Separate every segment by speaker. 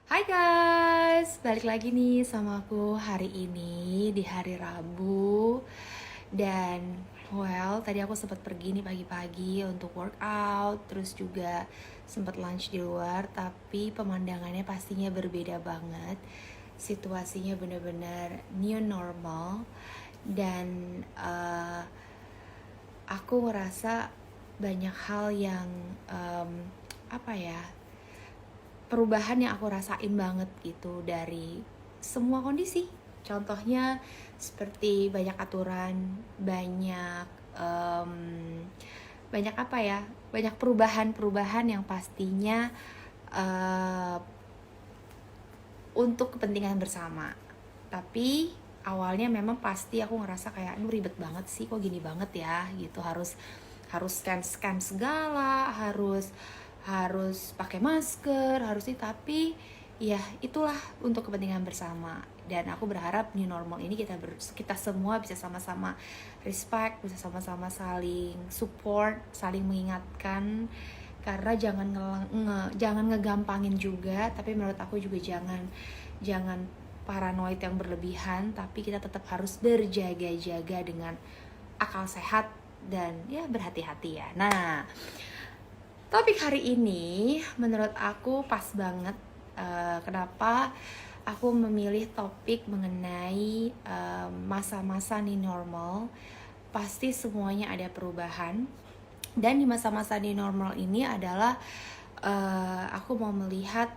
Speaker 1: Hai guys, balik lagi nih sama aku hari ini di hari Rabu. Dan tadi aku sempat pergi nih pagi-pagi untuk workout, terus juga sempat lunch di luar, tapi pemandangannya pastinya berbeda banget. Situasinya benar-benar new normal dan aku ngerasa banyak hal yang apa ya, perubahan yang aku rasain banget gitu dari semua kondisi. Contohnya seperti banyak aturan, em, banyak apa ya, banyak perubahan-perubahan yang pastinya eh, untuk kepentingan bersama. Tapi awalnya memang pasti aku ngerasa kayak, aduh ribet banget sih, kok gini banget ya gitu, harus harus scan segala, harus harus pakai masker, harus ini. Tapi ya itulah untuk kepentingan bersama. Dan aku berharap new normal ini kita semua bisa sama-sama respect, bisa sama-sama saling support, saling mengingatkan. Karena jangan ngegampangin juga, tapi menurut aku juga jangan jangan paranoid yang berlebihan, tapi kita tetap harus berjaga-jaga dengan akal sehat dan ya berhati-hati ya. Nah, topik hari ini menurut aku pas banget. Kenapa aku memilih topik mengenai masa-masa new normal? Pasti semuanya ada perubahan. Dan di masa-masa new normal ini adalah aku mau melihat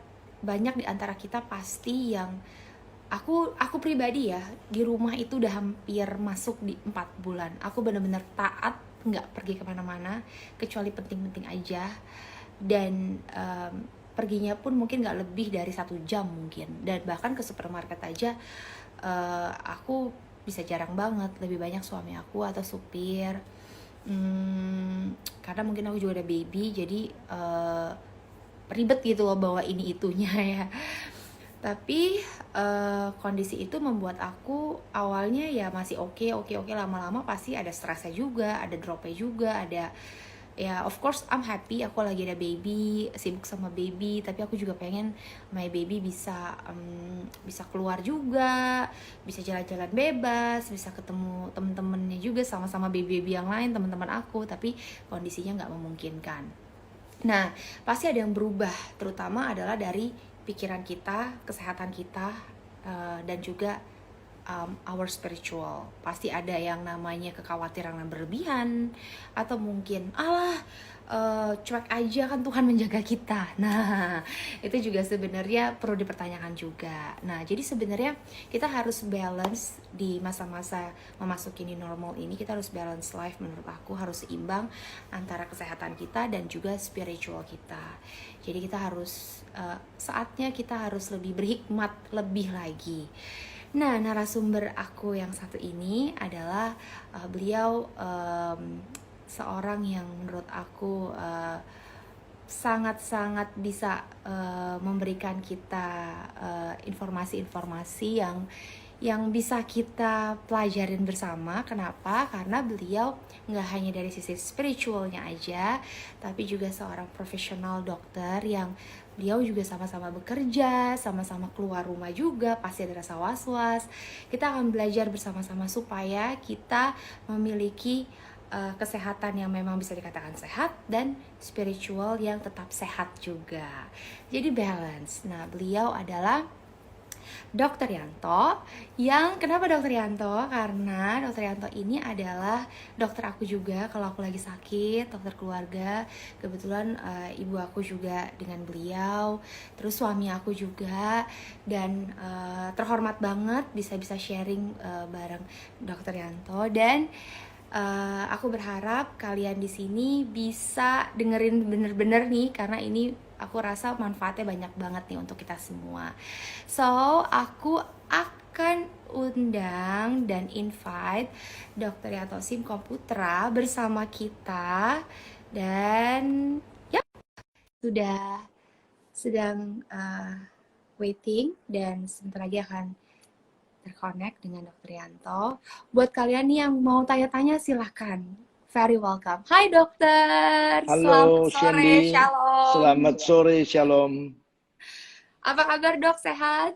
Speaker 1: banyak di antara kita pasti yang aku pribadi ya, di rumah itu udah hampir masuk di 4 bulan. Aku bener-bener taat, nggak pergi kemana-mana kecuali penting-penting aja. Dan perginya pun mungkin nggak lebih dari 1 jam mungkin. Dan bahkan ke supermarket aja aku bisa jarang banget, lebih banyak suami aku atau supir. Karena mungkin aku juga ada baby, jadi ribet gitu loh bawa ini itunya ya. Tapi kondisi itu membuat aku awalnya ya masih oke, lama-lama pasti ada stresnya juga, ada dropnya juga, ada ya, of course I'm happy aku lagi ada baby, sibuk sama baby, tapi aku juga pengen my baby bisa keluar juga, bisa jalan-jalan bebas, bisa ketemu temen-temennya juga, sama-sama baby-baby yang lain, teman-teman aku, tapi kondisinya nggak memungkinkan. Nah, pasti ada yang berubah, terutama adalah dari pikiran kita, kesehatan kita, dan juga our spiritual. Pasti ada yang namanya kekhawatiran yang berlebihan, atau mungkin cuek aja kan Tuhan menjaga kita. Nah, itu juga sebenarnya perlu dipertanyakan juga. Nah, jadi sebenarnya kita harus balance di masa-masa memasuki new normal ini. Kita harus balance life, menurut aku harus seimbang antara kesehatan kita dan juga spiritual kita. Jadi kita harus saatnya kita harus lebih berhikmat lebih lagi. Nah, narasumber aku yang satu ini adalah beliau seorang yang menurut aku sangat-sangat bisa memberikan kita informasi-informasi yang bisa kita pelajarin bersama. Kenapa? Karena beliau nggak hanya dari sisi spiritualnya aja, tapi juga seorang profesional dokter yang beliau juga sama-sama bekerja, sama-sama keluar rumah juga, pasti ada rasa was-was. Kita akan belajar bersama-sama supaya kita memiliki kesehatan yang memang bisa dikatakan sehat dan spiritual yang tetap sehat juga. Jadi balance. Nah, beliau adalah Dokter Yanto. Yang kenapa Dokter Yanto? Karena Dokter Yanto ini adalah dokter aku juga kalau aku lagi sakit, dokter keluarga. Kebetulan ibu aku juga dengan beliau, terus suami aku juga, dan terhormat banget bisa sharing bareng Dokter Yanto. Dan aku berharap kalian di sini bisa dengerin bener-bener nih, karena ini aku rasa manfaatnya banyak banget nih untuk kita semua. So, aku akan undang dan invite Dr. Yanto Simkomputra bersama kita. Dan ya, sudah sedang waiting dan sebentar lagi akan terconnect dengan Dr. Yanto. Buat kalian nih yang mau tanya-tanya silahkan. Very welcome. Hai dokter, selamat
Speaker 2: Halo
Speaker 1: sore,
Speaker 2: Shandy,
Speaker 1: shalom.
Speaker 2: selamat sore, shalom.
Speaker 1: Apa kabar dok? Sehat?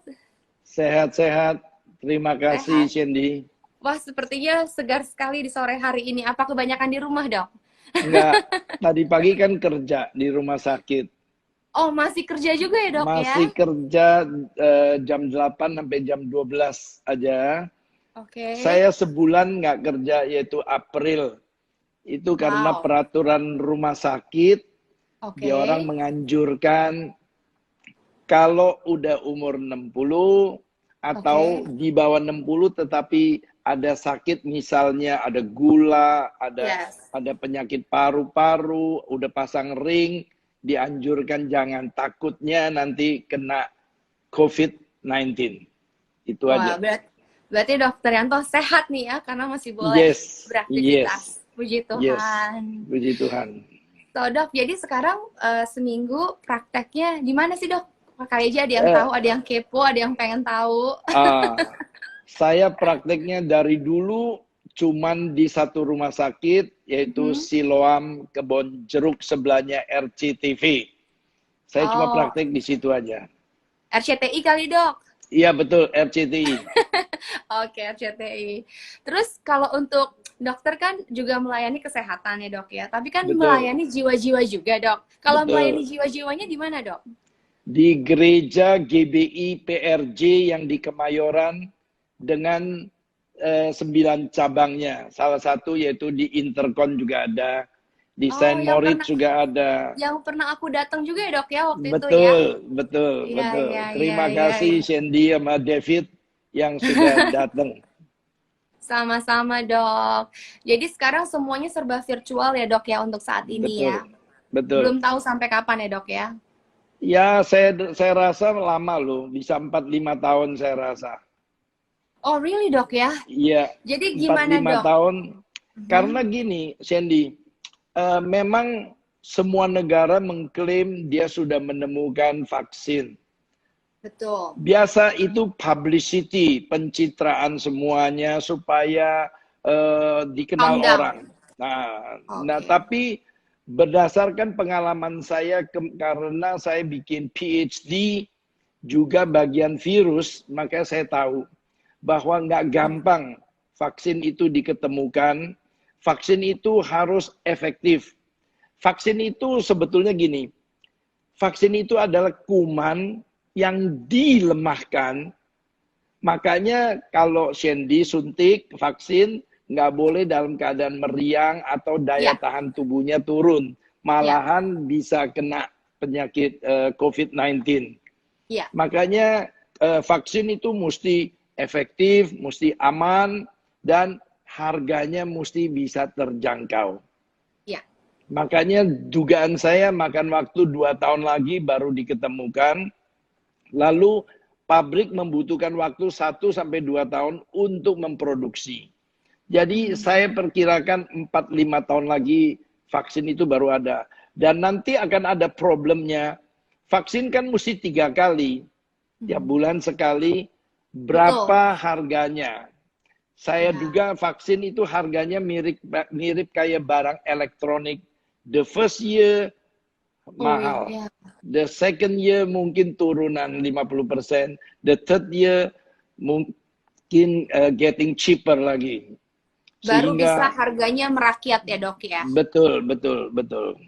Speaker 2: Sehat-sehat. Terima kasih,
Speaker 1: Sehat.
Speaker 2: Cindy.
Speaker 1: Wah, sepertinya segar sekali di sore hari ini. Apa kebanyakan di rumah dok?
Speaker 2: Enggak, tadi pagi kan kerja di rumah sakit.
Speaker 1: Oh, masih kerja juga ya dok ya?
Speaker 2: Masih kerja jam 8 sampai jam 12 aja.
Speaker 1: Oke.
Speaker 2: Saya sebulan nggak kerja, yaitu April. Itu karena
Speaker 1: Wow.
Speaker 2: peraturan rumah sakit, dia orang
Speaker 1: Oke.
Speaker 2: menganjurkan kalau udah umur 60
Speaker 1: Oke.
Speaker 2: atau di bawah 60 tetapi ada sakit, misalnya ada gula,
Speaker 1: Yes.
Speaker 2: ada penyakit paru-paru, udah pasang ring, dianjurkan jangan, takutnya nanti kena COVID-19. Itu
Speaker 1: Wah,
Speaker 2: aja.
Speaker 1: berarti dokter Yanto sehat nih ya, karena masih boleh
Speaker 2: Yes, yes,
Speaker 1: beraktivitas. Puji
Speaker 2: yes.
Speaker 1: Tuhan.
Speaker 2: Puji Tuhan.
Speaker 1: So dok, jadi sekarang seminggu prakteknya gimana sih dok? Kali aja ada yang
Speaker 2: Eh,
Speaker 1: tahu, ada yang kepo, ada yang pengen tahu.
Speaker 2: ah, saya prakteknya dari dulu cuman di satu rumah sakit, yaitu
Speaker 1: Mhm.
Speaker 2: Siloam Kebon Jeruk, sebelahnya RCTV. Saya cuma
Speaker 1: Oh,
Speaker 2: praktek di situ aja.
Speaker 1: RCTI kali dok.
Speaker 2: Iya betul, RCTI.
Speaker 1: Oke, RCTI. Terus kalau untuk dokter kan juga melayani kesehatan ya dok ya, tapi kan
Speaker 2: Betul,
Speaker 1: melayani jiwa-jiwa juga dok. Kalau melayani
Speaker 2: betul.
Speaker 1: jiwa-jiwanya di mana dok?
Speaker 2: Di gereja GBI PRJ yang di Kemayoran dengan 9 cabangnya. Salah satu yaitu di Intercon juga ada, di
Speaker 1: Oh,
Speaker 2: Saint Moritz juga ada.
Speaker 1: yang pernah aku datang juga ya dok ya waktu itu ya.
Speaker 2: Betul, betul,
Speaker 1: Iya,
Speaker 2: betul.
Speaker 1: iya, iya,
Speaker 2: Terima
Speaker 1: iya,
Speaker 2: kasih
Speaker 1: iya.
Speaker 2: Sandy sama David yang sudah datang.
Speaker 1: Sama-sama dok. Jadi sekarang semuanya serba virtual ya dok ya untuk saat ini ya.
Speaker 2: Betul, betul.
Speaker 1: Belum tahu sampai kapan ya dok ya.
Speaker 2: Ya, saya rasa lama loh, bisa 4-5 tahun saya rasa.
Speaker 1: Oh really dok ya?
Speaker 2: Iya,
Speaker 1: Jadi
Speaker 2: empat
Speaker 1: gimana
Speaker 2: lima
Speaker 1: dok?
Speaker 2: tahun. Karena
Speaker 1: Mhm.
Speaker 2: gini, Sandy, memang semua negara mengklaim dia sudah menemukan vaksin.
Speaker 1: Betul.
Speaker 2: Biasa itu publicity, pencitraan semuanya supaya dikenal
Speaker 1: Countdown.
Speaker 2: orang. Nah,
Speaker 1: Oke.
Speaker 2: tapi berdasarkan pengalaman saya, karena saya bikin PhD juga bagian virus, maka saya tahu bahwa nggak gampang vaksin itu diketemukan. Vaksin itu harus efektif. Vaksin itu sebetulnya gini, vaksin itu adalah kuman yang dilemahkan. Makanya kalau Sandy suntik vaksin, nggak boleh dalam keadaan meriang atau daya
Speaker 1: Ya,
Speaker 2: tahan tubuhnya turun.
Speaker 1: ya,
Speaker 2: Malahan bisa kena penyakit COVID-19.
Speaker 1: ya,
Speaker 2: Makanya vaksin itu mesti efektif, mesti aman, dan harganya mesti bisa terjangkau.
Speaker 1: ya.
Speaker 2: Makanya dugaan saya makan waktu 2 tahun lagi baru diketemukan. Lalu pabrik membutuhkan waktu 1 sampai 2 tahun untuk memproduksi. Jadi
Speaker 1: Hmm.
Speaker 2: saya perkirakan 4-5 tahun lagi vaksin itu baru ada. Dan nanti akan ada problemnya. Vaksin kan mesti 3 kali. Tiap
Speaker 1: Hmm.
Speaker 2: bulan sekali.
Speaker 1: Betul.
Speaker 2: Berapa harganya? Saya
Speaker 1: Ya.
Speaker 2: duga vaksin itu harganya mirip mirip kayak barang elektronik. The first year
Speaker 1: Oh iya,
Speaker 2: mahal.
Speaker 1: ya.
Speaker 2: The second year mungkin turunan 50%. The third year mungkin getting cheaper lagi.
Speaker 1: Baru bisa
Speaker 2: Sehingga
Speaker 1: harganya merakyat ya dok ya.
Speaker 2: betul, betul, betul.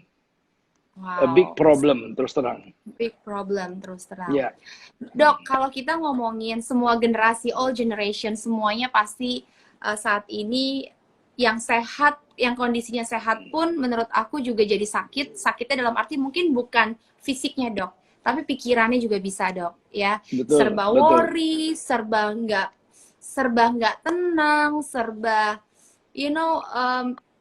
Speaker 2: A big
Speaker 1: Wow,
Speaker 2: problem terus terang.
Speaker 1: big problem terus terang.
Speaker 2: Ya,
Speaker 1: Dok, kalau kita ngomongin semua generasi, all generation, semuanya pasti saat ini yang sehat, yang kondisinya sehat pun menurut aku juga jadi sakit. Sakitnya dalam arti mungkin bukan fisiknya dok, tapi pikirannya juga bisa dok, ya.
Speaker 2: betul,
Speaker 1: Serba
Speaker 2: betul.
Speaker 1: worry, serba nggak tenang, serba, you know,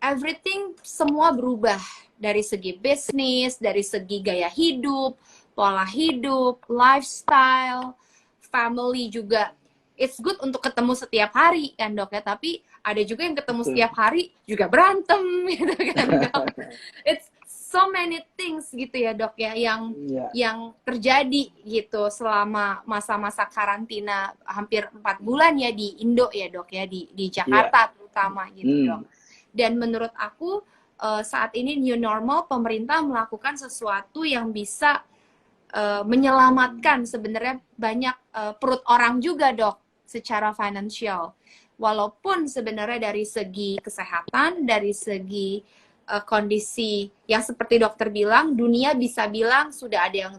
Speaker 1: everything semua berubah dari segi bisnis, dari segi gaya hidup, pola hidup, lifestyle, family juga. It's good untuk ketemu setiap hari kan dok ya, tapi ada juga yang ketemu
Speaker 2: Betul.
Speaker 1: setiap hari juga berantem gitu kan dok. It's so many things gitu ya dok ya
Speaker 2: Ya,
Speaker 1: yang terjadi gitu selama masa-masa karantina hampir 4 bulan ya di Indo ya dok ya di
Speaker 2: ya.
Speaker 1: Jakarta terutama gitu dok.
Speaker 2: Hmm.
Speaker 1: Dan menurut aku saat ini new normal pemerintah melakukan sesuatu yang bisa menyelamatkan sebenarnya banyak perut orang juga, Dok, secara financial. Walaupun sebenarnya dari segi kesehatan, dari segi kondisi yang seperti dokter bilang, dunia bisa bilang sudah ada yang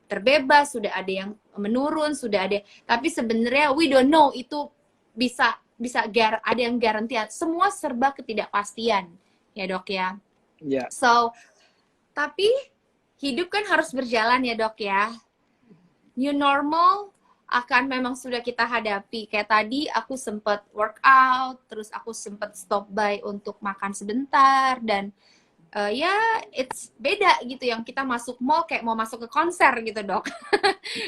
Speaker 1: terbebas, sudah ada yang menurun, sudah ada, tapi sebenarnya we don't know itu bisa ada yang garansi. Semua serba ketidakpastian, ya Dok ya.
Speaker 2: Ya.
Speaker 1: So, tapi hidup kan harus berjalan ya Dok ya. New normal akan memang sudah kita hadapi. Kayak tadi aku sempat workout, terus aku sempat stop by untuk makan sebentar, dan ya it's beda gitu, yang kita masuk mall kayak mau masuk ke konser gitu Dok.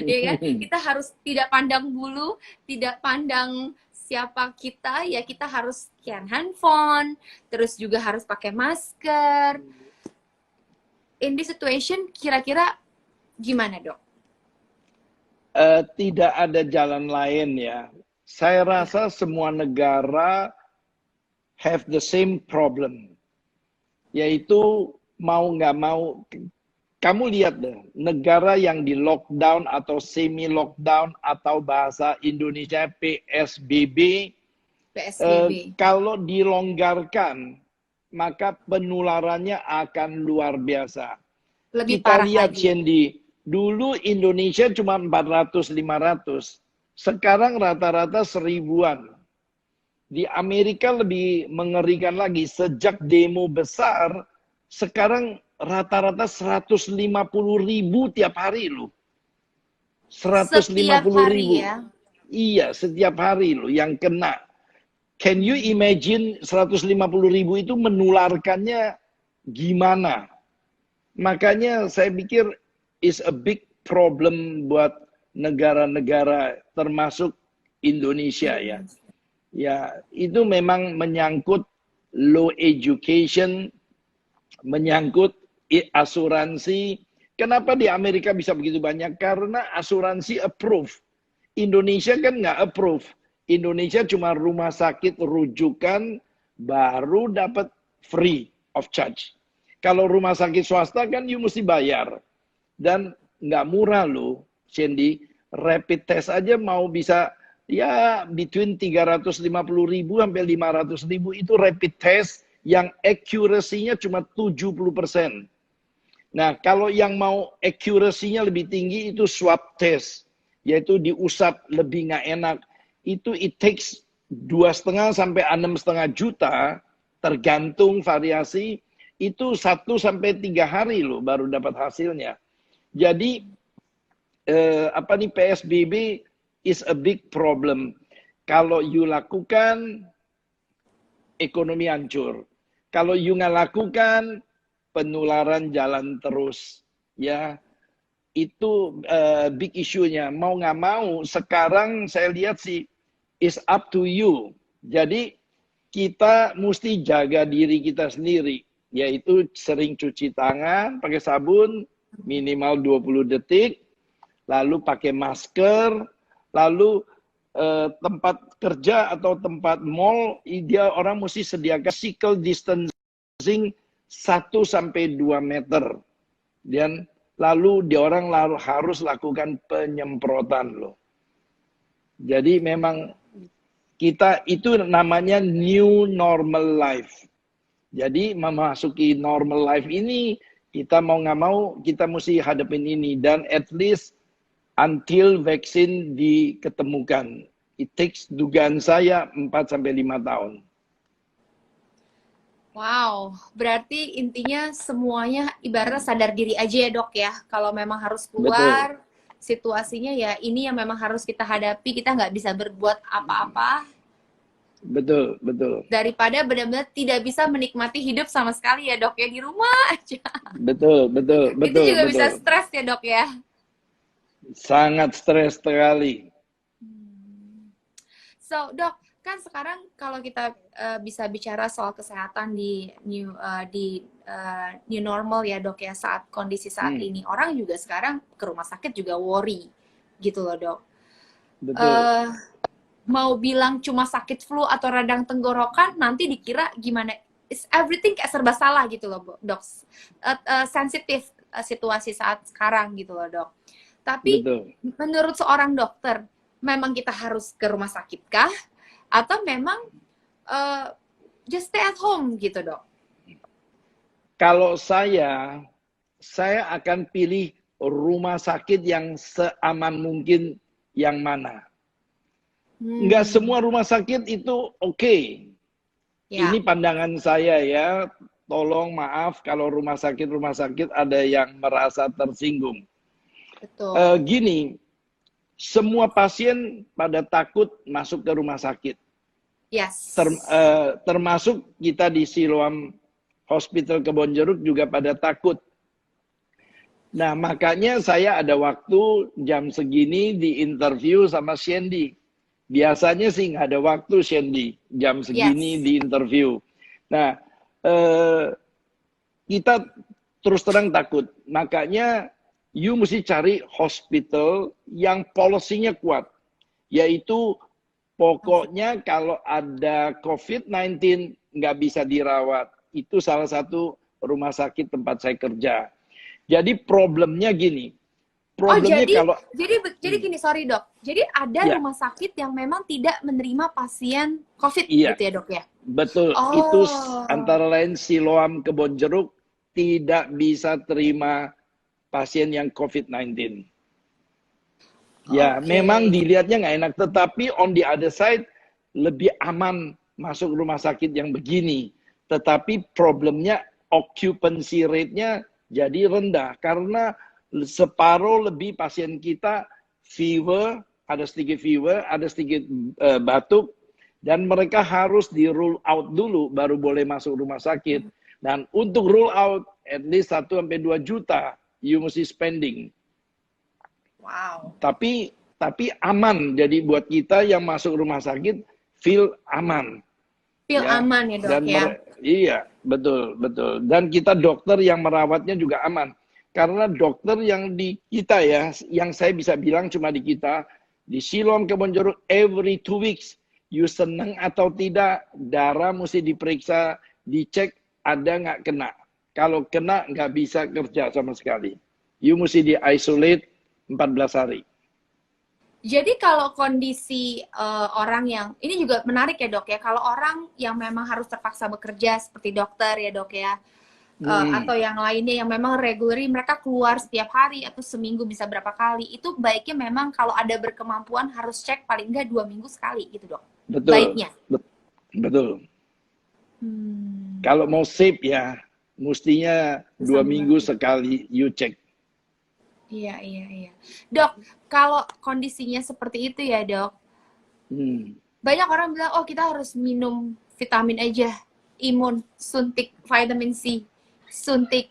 Speaker 1: Ya kan? Kita harus tidak pandang bulu, tidak pandang siapa kita, ya kita harus scan handphone, terus juga harus pakai masker. In this situation, kira-kira gimana Dok?
Speaker 2: Tidak ada jalan lain ya. Saya rasa semua negara have the same problem. Yaitu mau nggak mau, kamu lihat deh, negara yang di lockdown atau semi lockdown atau bahasa Indonesia PSBB, kalau dilonggarkan, maka penularannya akan luar biasa.
Speaker 1: Lebih
Speaker 2: Kita
Speaker 1: parah
Speaker 2: lihat,
Speaker 1: lagi.
Speaker 2: Cindy, dulu Indonesia cuma 400-500, sekarang rata-rata 1000-an. Di Amerika lebih mengerikan lagi, sejak demo besar, sekarang rata-rata 150.000 tiap hari loh. 150.000.
Speaker 1: Setiap hari ya?
Speaker 2: Iya, setiap hari loh yang kena. Can you imagine 150.000 itu menularkannya gimana? Makanya saya pikir is a big problem buat negara-negara termasuk Indonesia ya. Ya, itu memang menyangkut low education, menyangkut asuransi. Kenapa di Amerika bisa begitu banyak? Karena asuransi approve. Indonesia kan nggak approve. Indonesia cuma rumah sakit rujukan baru dapat free of charge. Kalau rumah sakit swasta kan you mesti bayar. Dan nggak murah loh, Cindy. Rapid test aja mau bisa ya between 350.000 sampai 500.000 itu rapid test yang accuracy-nya cuma 70%. Nah, kalau yang mau accuracy-nya lebih tinggi itu swab test, yaitu diusap lebih nggak enak. Itu it takes 2,5 sampai 6,5 juta, tergantung variasi, itu 1 sampai 3 hari loh baru dapat hasilnya. Jadi PSBB is a big problem. Kalau you lakukan, ekonomi hancur. Kalau you nggak lakukan, penularan jalan terus. Ya, itu big issue-nya. Mau nggak mau, sekarang saya lihat sih, is up to you. Jadi, kita mesti jaga diri kita sendiri. Yaitu sering cuci tangan, pakai sabun, minimal 20 detik, lalu pakai masker, lalu tempat kerja atau tempat mall, orang mesti sediakan physical distancing 1 sampai 2 meter. Dan lalu orang harus lakukan penyemprotan loh. Jadi memang kita itu namanya new normal life. Jadi memasuki normal life ini, kita mau nggak mau, kita mesti hadapin ini. Dan at least until vaksin diketemukan. It takes, dugaan saya, 4-5 tahun.
Speaker 1: Wow, berarti intinya semuanya ibaratnya sadar diri aja ya Dok ya. Kalau memang harus keluar, betul, situasinya ya ini yang memang harus kita hadapi, kita nggak bisa berbuat apa-apa.
Speaker 2: Betul, betul.
Speaker 1: Daripada benar-benar tidak bisa menikmati hidup sama sekali ya Dok ya, di rumah aja.
Speaker 2: Betul, betul, betul.
Speaker 1: Itu juga
Speaker 2: betul.
Speaker 1: bisa stres ya Dok ya.
Speaker 2: Sangat stres sekali.
Speaker 1: So Dok, kan sekarang kalau kita bisa bicara soal kesehatan di new normal ya Dok ya, saat kondisi saat ini, orang juga sekarang ke rumah sakit juga worry gitu loh Dok. Betul. Mau bilang cuma sakit flu atau radang tenggorokan, nanti dikira gimana? It's everything kayak serba salah gitu loh Dok. Sensitif. situasi saat sekarang gitu loh dok. Tapi
Speaker 2: Betul.
Speaker 1: menurut seorang dokter, memang kita harus ke rumah sakit kah? Atau memang just stay at home gitu dok?
Speaker 2: Kalau saya akan pilih rumah sakit yang seaman mungkin yang mana. Nggak semua rumah sakit itu oke.
Speaker 1: Ya,
Speaker 2: Ini pandangan saya ya. Tolong maaf kalau rumah sakit ada yang merasa tersinggung.
Speaker 1: betul.
Speaker 2: Gini, semua pasien pada takut masuk ke rumah sakit.
Speaker 1: Yes.
Speaker 2: Termasuk kita di Siloam Hospital Kebonjeruk juga pada takut. Nah, makanya saya ada waktu jam segini di interview sama Shandy. Biasanya sih nggak ada waktu, Shandy, jam segini
Speaker 1: Yes.
Speaker 2: di interview. Nah, kita terus terang takut. Makanya, you mesti cari hospital yang policy-nya kuat. Yaitu, pokoknya kalau ada COVID-19 nggak bisa dirawat. Itu salah satu rumah sakit tempat saya kerja. Jadi problemnya gini. Problemnya kalau
Speaker 1: jadi gini, sorry dok. Jadi ada
Speaker 2: ya,
Speaker 1: rumah sakit yang memang tidak menerima pasien COVID
Speaker 2: iya,
Speaker 1: gitu ya dok ya?
Speaker 2: betul. Itu
Speaker 1: Oh,
Speaker 2: antara lain Siloam Kebonjeruk tidak bisa terima pasien yang COVID-19. Ya,
Speaker 1: oke.
Speaker 2: memang dilihatnya nggak enak, tetapi on the other side lebih aman masuk rumah sakit yang begini. Tetapi problemnya occupancy rate-nya jadi rendah karena separuh lebih pasien kita fever, ada sedikit batuk, dan mereka harus di rule out dulu baru boleh masuk rumah sakit. Dan untuk rule out at least 1-2 juta you mesti spending.
Speaker 1: Wow.
Speaker 2: Tapi aman. Jadi buat kita yang masuk rumah sakit feel aman.
Speaker 1: Feel
Speaker 2: Ya.
Speaker 1: aman ya dok
Speaker 2: Dan
Speaker 1: ya?
Speaker 2: iya, betul. Dan kita dokter yang merawatnya juga aman. Karena dokter yang di kita ya, yang saya bisa bilang cuma di kita, di Siloam Kebonjeruk every 2 weeks, you seneng atau tidak, darah mesti diperiksa, dicek ada nggak kena. Kalau kena nggak bisa kerja sama sekali. You mesti di-isolate 14 hari.
Speaker 1: Jadi kalau kondisi orang yang, ini juga menarik ya dok ya, kalau orang yang memang harus terpaksa bekerja seperti dokter ya dok ya, atau yang lainnya yang memang regularly mereka keluar setiap hari atau seminggu bisa berapa kali, itu baiknya memang kalau ada berkemampuan harus cek paling enggak 2 minggu sekali gitu dok?
Speaker 2: Betul.
Speaker 1: Baiknya?
Speaker 2: Betul. Kalau mau save ya, mestinya 2 minggu sekali you cek.
Speaker 1: Iya. Dok, kalau kondisinya seperti itu ya dok, banyak orang bilang, oh kita harus minum vitamin aja, imun, suntik vitamin C, suntik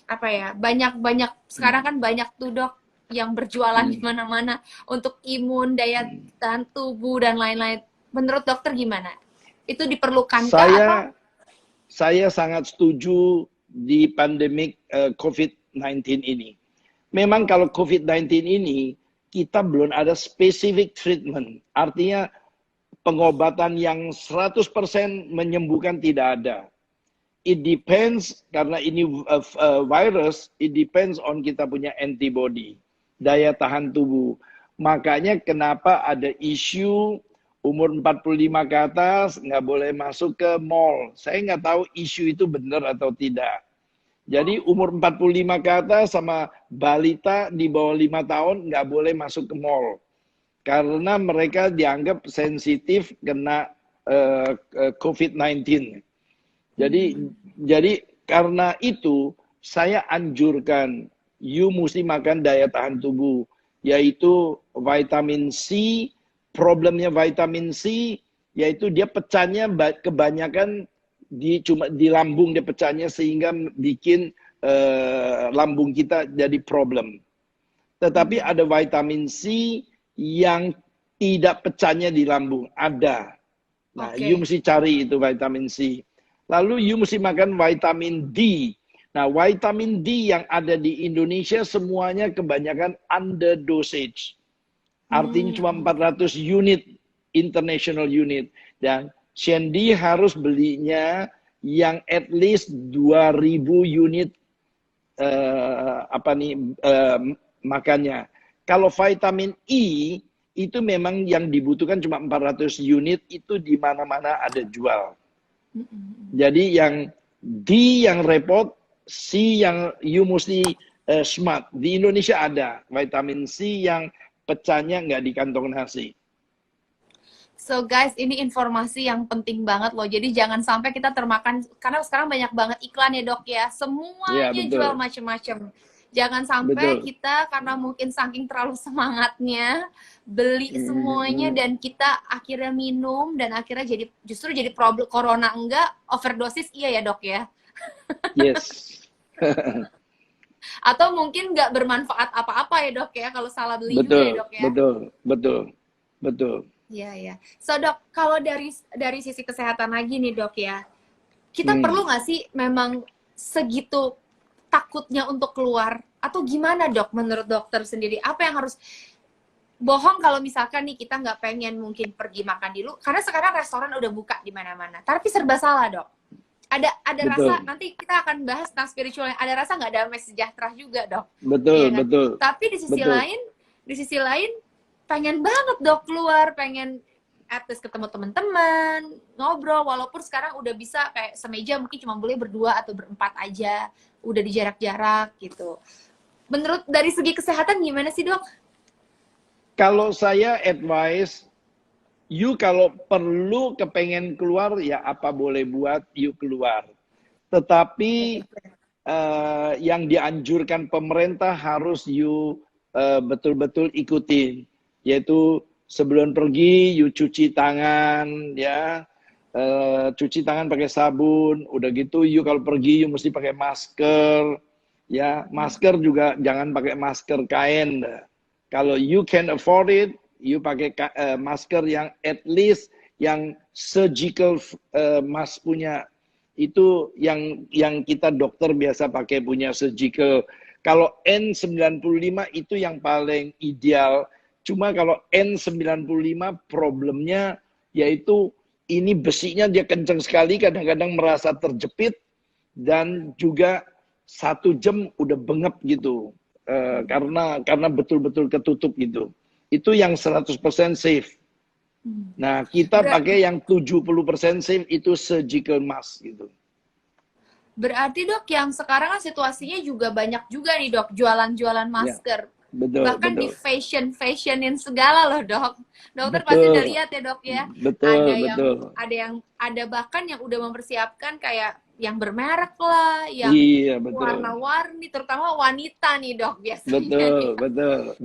Speaker 1: apa ya, banyak sekarang kan banyak tuh dok yang berjualan di mana-mana untuk imun, daya tahan tubuh dan lain-lain. Menurut dokter gimana? Itu diperlukan kah?
Speaker 2: Saya sangat setuju di pandemik COVID-19 ini. Memang kalau COVID-19 ini kita belum ada specific treatment. Artinya pengobatan yang 100% menyembuhkan tidak ada. It depends, karena ini virus, it depends on kita punya antibody, daya tahan tubuh. Makanya kenapa ada isu umur 45 ke atas nggak boleh masuk ke mall. Saya nggak tahu isu itu benar atau tidak. Jadi umur 45 ke atas sama balita di bawah 5 tahun nggak boleh masuk ke mall. Karena mereka dianggap sensitif kena COVID-19. Jadi karena itu saya anjurkan you mesti makan daya tahan tubuh, yaitu vitamin C. Problemnya vitamin C yaitu dia pecahnya kebanyakan cuma di lambung, dia pecahnya sehingga bikin lambung kita jadi problem. Tetapi ada vitamin C yang tidak pecahnya di lambung, ada. Nah, you mesti cari itu vitamin C. Lalu you mesti makan vitamin D. Nah, vitamin D yang ada di Indonesia semuanya kebanyakan under dosage. Artinya cuma 400 unit, international unit. Dan Shandy harus belinya yang at least 2000 unit makannya. Kalau vitamin E itu memang yang dibutuhkan cuma 400 unit, itu di mana-mana ada jual. Jadi yang D yang repot, C yang you mesti smart. Di Indonesia ada vitamin C yang pecahnya nggak di kantong nasi.
Speaker 1: So guys, ini informasi yang penting banget loh. Jadi jangan sampai kita termakan, karena sekarang banyak banget iklan ya dok ya.
Speaker 2: Iya,
Speaker 1: Semuanya
Speaker 2: betul.
Speaker 1: jual macam-macam. Jangan sampai
Speaker 2: Betul.
Speaker 1: kita karena mungkin saking terlalu semangatnya beli semuanya dan kita akhirnya minum dan akhirnya justru jadi problem corona enggak, overdosis iya ya dok ya.
Speaker 2: Yes.
Speaker 1: Atau mungkin nggak bermanfaat apa-apa ya dok ya kalau salah beli juga ya
Speaker 2: Betul,
Speaker 1: dok ya.
Speaker 2: betul, betul, betul.
Speaker 1: Iya ya. So dok, kalau dari sisi kesehatan lagi nih dok ya, kita perlu nggak sih memang segitu takutnya untuk keluar atau gimana dok menurut dokter sendiri? Apa yang harus bohong kalau misalkan nih kita nggak pengen mungkin pergi makan dulu karena sekarang restoran udah buka di mana-mana. Tapi serba salah dok. Ada
Speaker 2: Betul.
Speaker 1: rasa nanti kita akan bahas tentang spiritual. Ada rasa nggak damai sejahtera juga dok.
Speaker 2: Betul,
Speaker 1: Iya kan?
Speaker 2: betul.
Speaker 1: Tapi di sisi lain pengen banget dok keluar, pengen at least ketemu teman-teman, ngobrol, walaupun sekarang udah bisa kayak semeja mungkin cuma boleh berdua atau berempat aja, udah di jarak-jarak gitu. Menurut dari segi kesehatan gimana sih dok?
Speaker 2: Kalau saya advice, you kalau perlu kepengen keluar, ya apa boleh buat, you keluar. Tetapi yang dianjurkan pemerintah harus you betul-betul ikutin, yaitu sebelum pergi you cuci tangan, ya, cuci tangan pakai sabun. Udah gitu you kalau pergi you mesti pakai masker, ya. Masker juga jangan pakai masker kain. Kalau you can afford it, you pakai masker yang at least yang surgical mask punya. Itu yang kita dokter biasa pakai punya surgical. Kalau N95 itu yang paling ideal. Cuma kalau N95 problemnya yaitu ini besinya dia kencang sekali, kadang-kadang merasa terjepit dan juga 1 jam udah bengep gitu. Karena betul-betul ketutup gitu. Itu yang 100% safe. Nah, kita pakai yang 70% safe itu surgical mask gitu.
Speaker 1: Berarti dok yang sekarang kan situasinya juga banyak juga nih dok jualan-jualan masker.
Speaker 2: Ya, betul,
Speaker 1: Bahkan
Speaker 2: betul.
Speaker 1: di fashionin segala loh dok. Dokter
Speaker 2: Betul.
Speaker 1: pasti udah lihat ya dok ya.
Speaker 2: Betul,
Speaker 1: Ada bahkan yang udah mempersiapkan kayak yang bermerek lah, yang
Speaker 2: iya, betul.
Speaker 1: warna-warni, terutama wanita nih dok biasanya.
Speaker 2: Betul.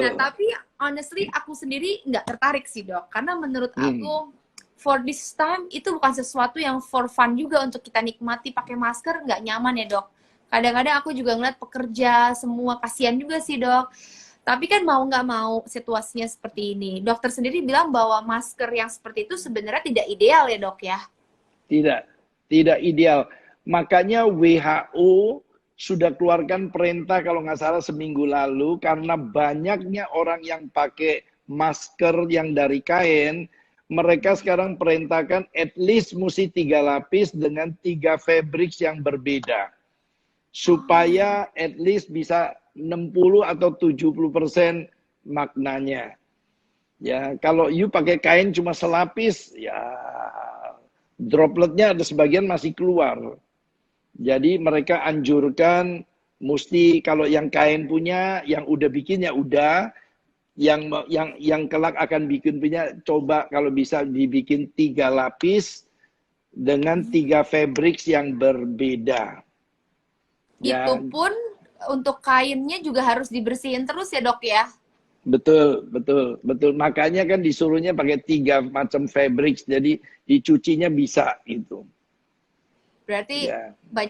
Speaker 1: Nah tapi honestly aku sendiri nggak tertarik sih dok, karena menurut aku for this time itu bukan sesuatu yang for fun juga untuk kita nikmati. Pakai masker nggak nyaman ya dok. Kadang-kadang aku juga ngeliat pekerja semua, kasihan juga sih dok. Tapi kan mau nggak mau situasinya seperti ini. Dokter sendiri bilang bahwa masker yang seperti itu sebenarnya tidak ideal ya dok ya?
Speaker 2: Tidak ideal. Makanya WHO sudah keluarkan perintah kalau nggak salah seminggu lalu, karena banyaknya orang yang pakai masker yang dari kain, mereka sekarang perintahkan at least mesti 3 lapis dengan 3 fabrics yang berbeda. Supaya at least bisa 60 atau 70% maknanya. Ya, kalau you pakai kain cuma selapis, ya dropletnya ada sebagian masih keluar. Jadi mereka anjurkan mesti kalau yang kain punya, yang udah bikin ya udah, yang kelak akan bikin punya, coba kalau bisa dibikin 3 lapis dengan 3 fabrics yang berbeda.
Speaker 1: Itu pun untuk kainnya juga harus dibersihin terus ya dok ya?
Speaker 2: Betul. Makanya kan disuruhnya pakai 3 macam fabrics, jadi dicucinya bisa gitu.
Speaker 1: Berarti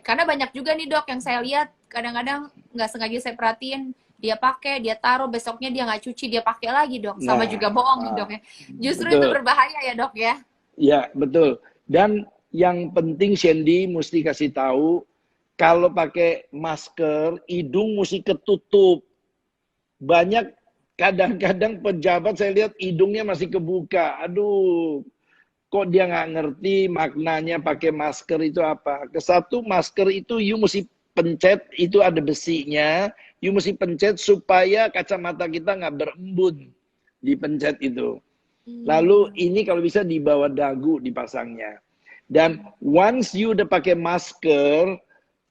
Speaker 1: karena banyak juga nih dok yang saya lihat kadang-kadang nggak sengaja saya perhatiin, dia pakai, dia taruh, besoknya dia nggak cuci, dia pakai lagi dok. Sama juga bohong nih dok ya. Justru betul. Itu berbahaya ya dok ya?
Speaker 2: Ya betul. Dan yang penting Shandy mesti kasih tahu, kalau pakai masker, hidung mesti ketutup. Banyak kadang-kadang pejabat saya lihat hidungnya masih kebuka. Aduh, kok dia nggak ngerti maknanya pakai masker itu apa. Kesatu, masker itu you mesti pencet, itu ada besinya, you mesti pencet supaya kacamata kita nggak berembun di pencet itu. Lalu ini kalau bisa di bawah dagu dipasangnya. Dan once you udah pakai masker,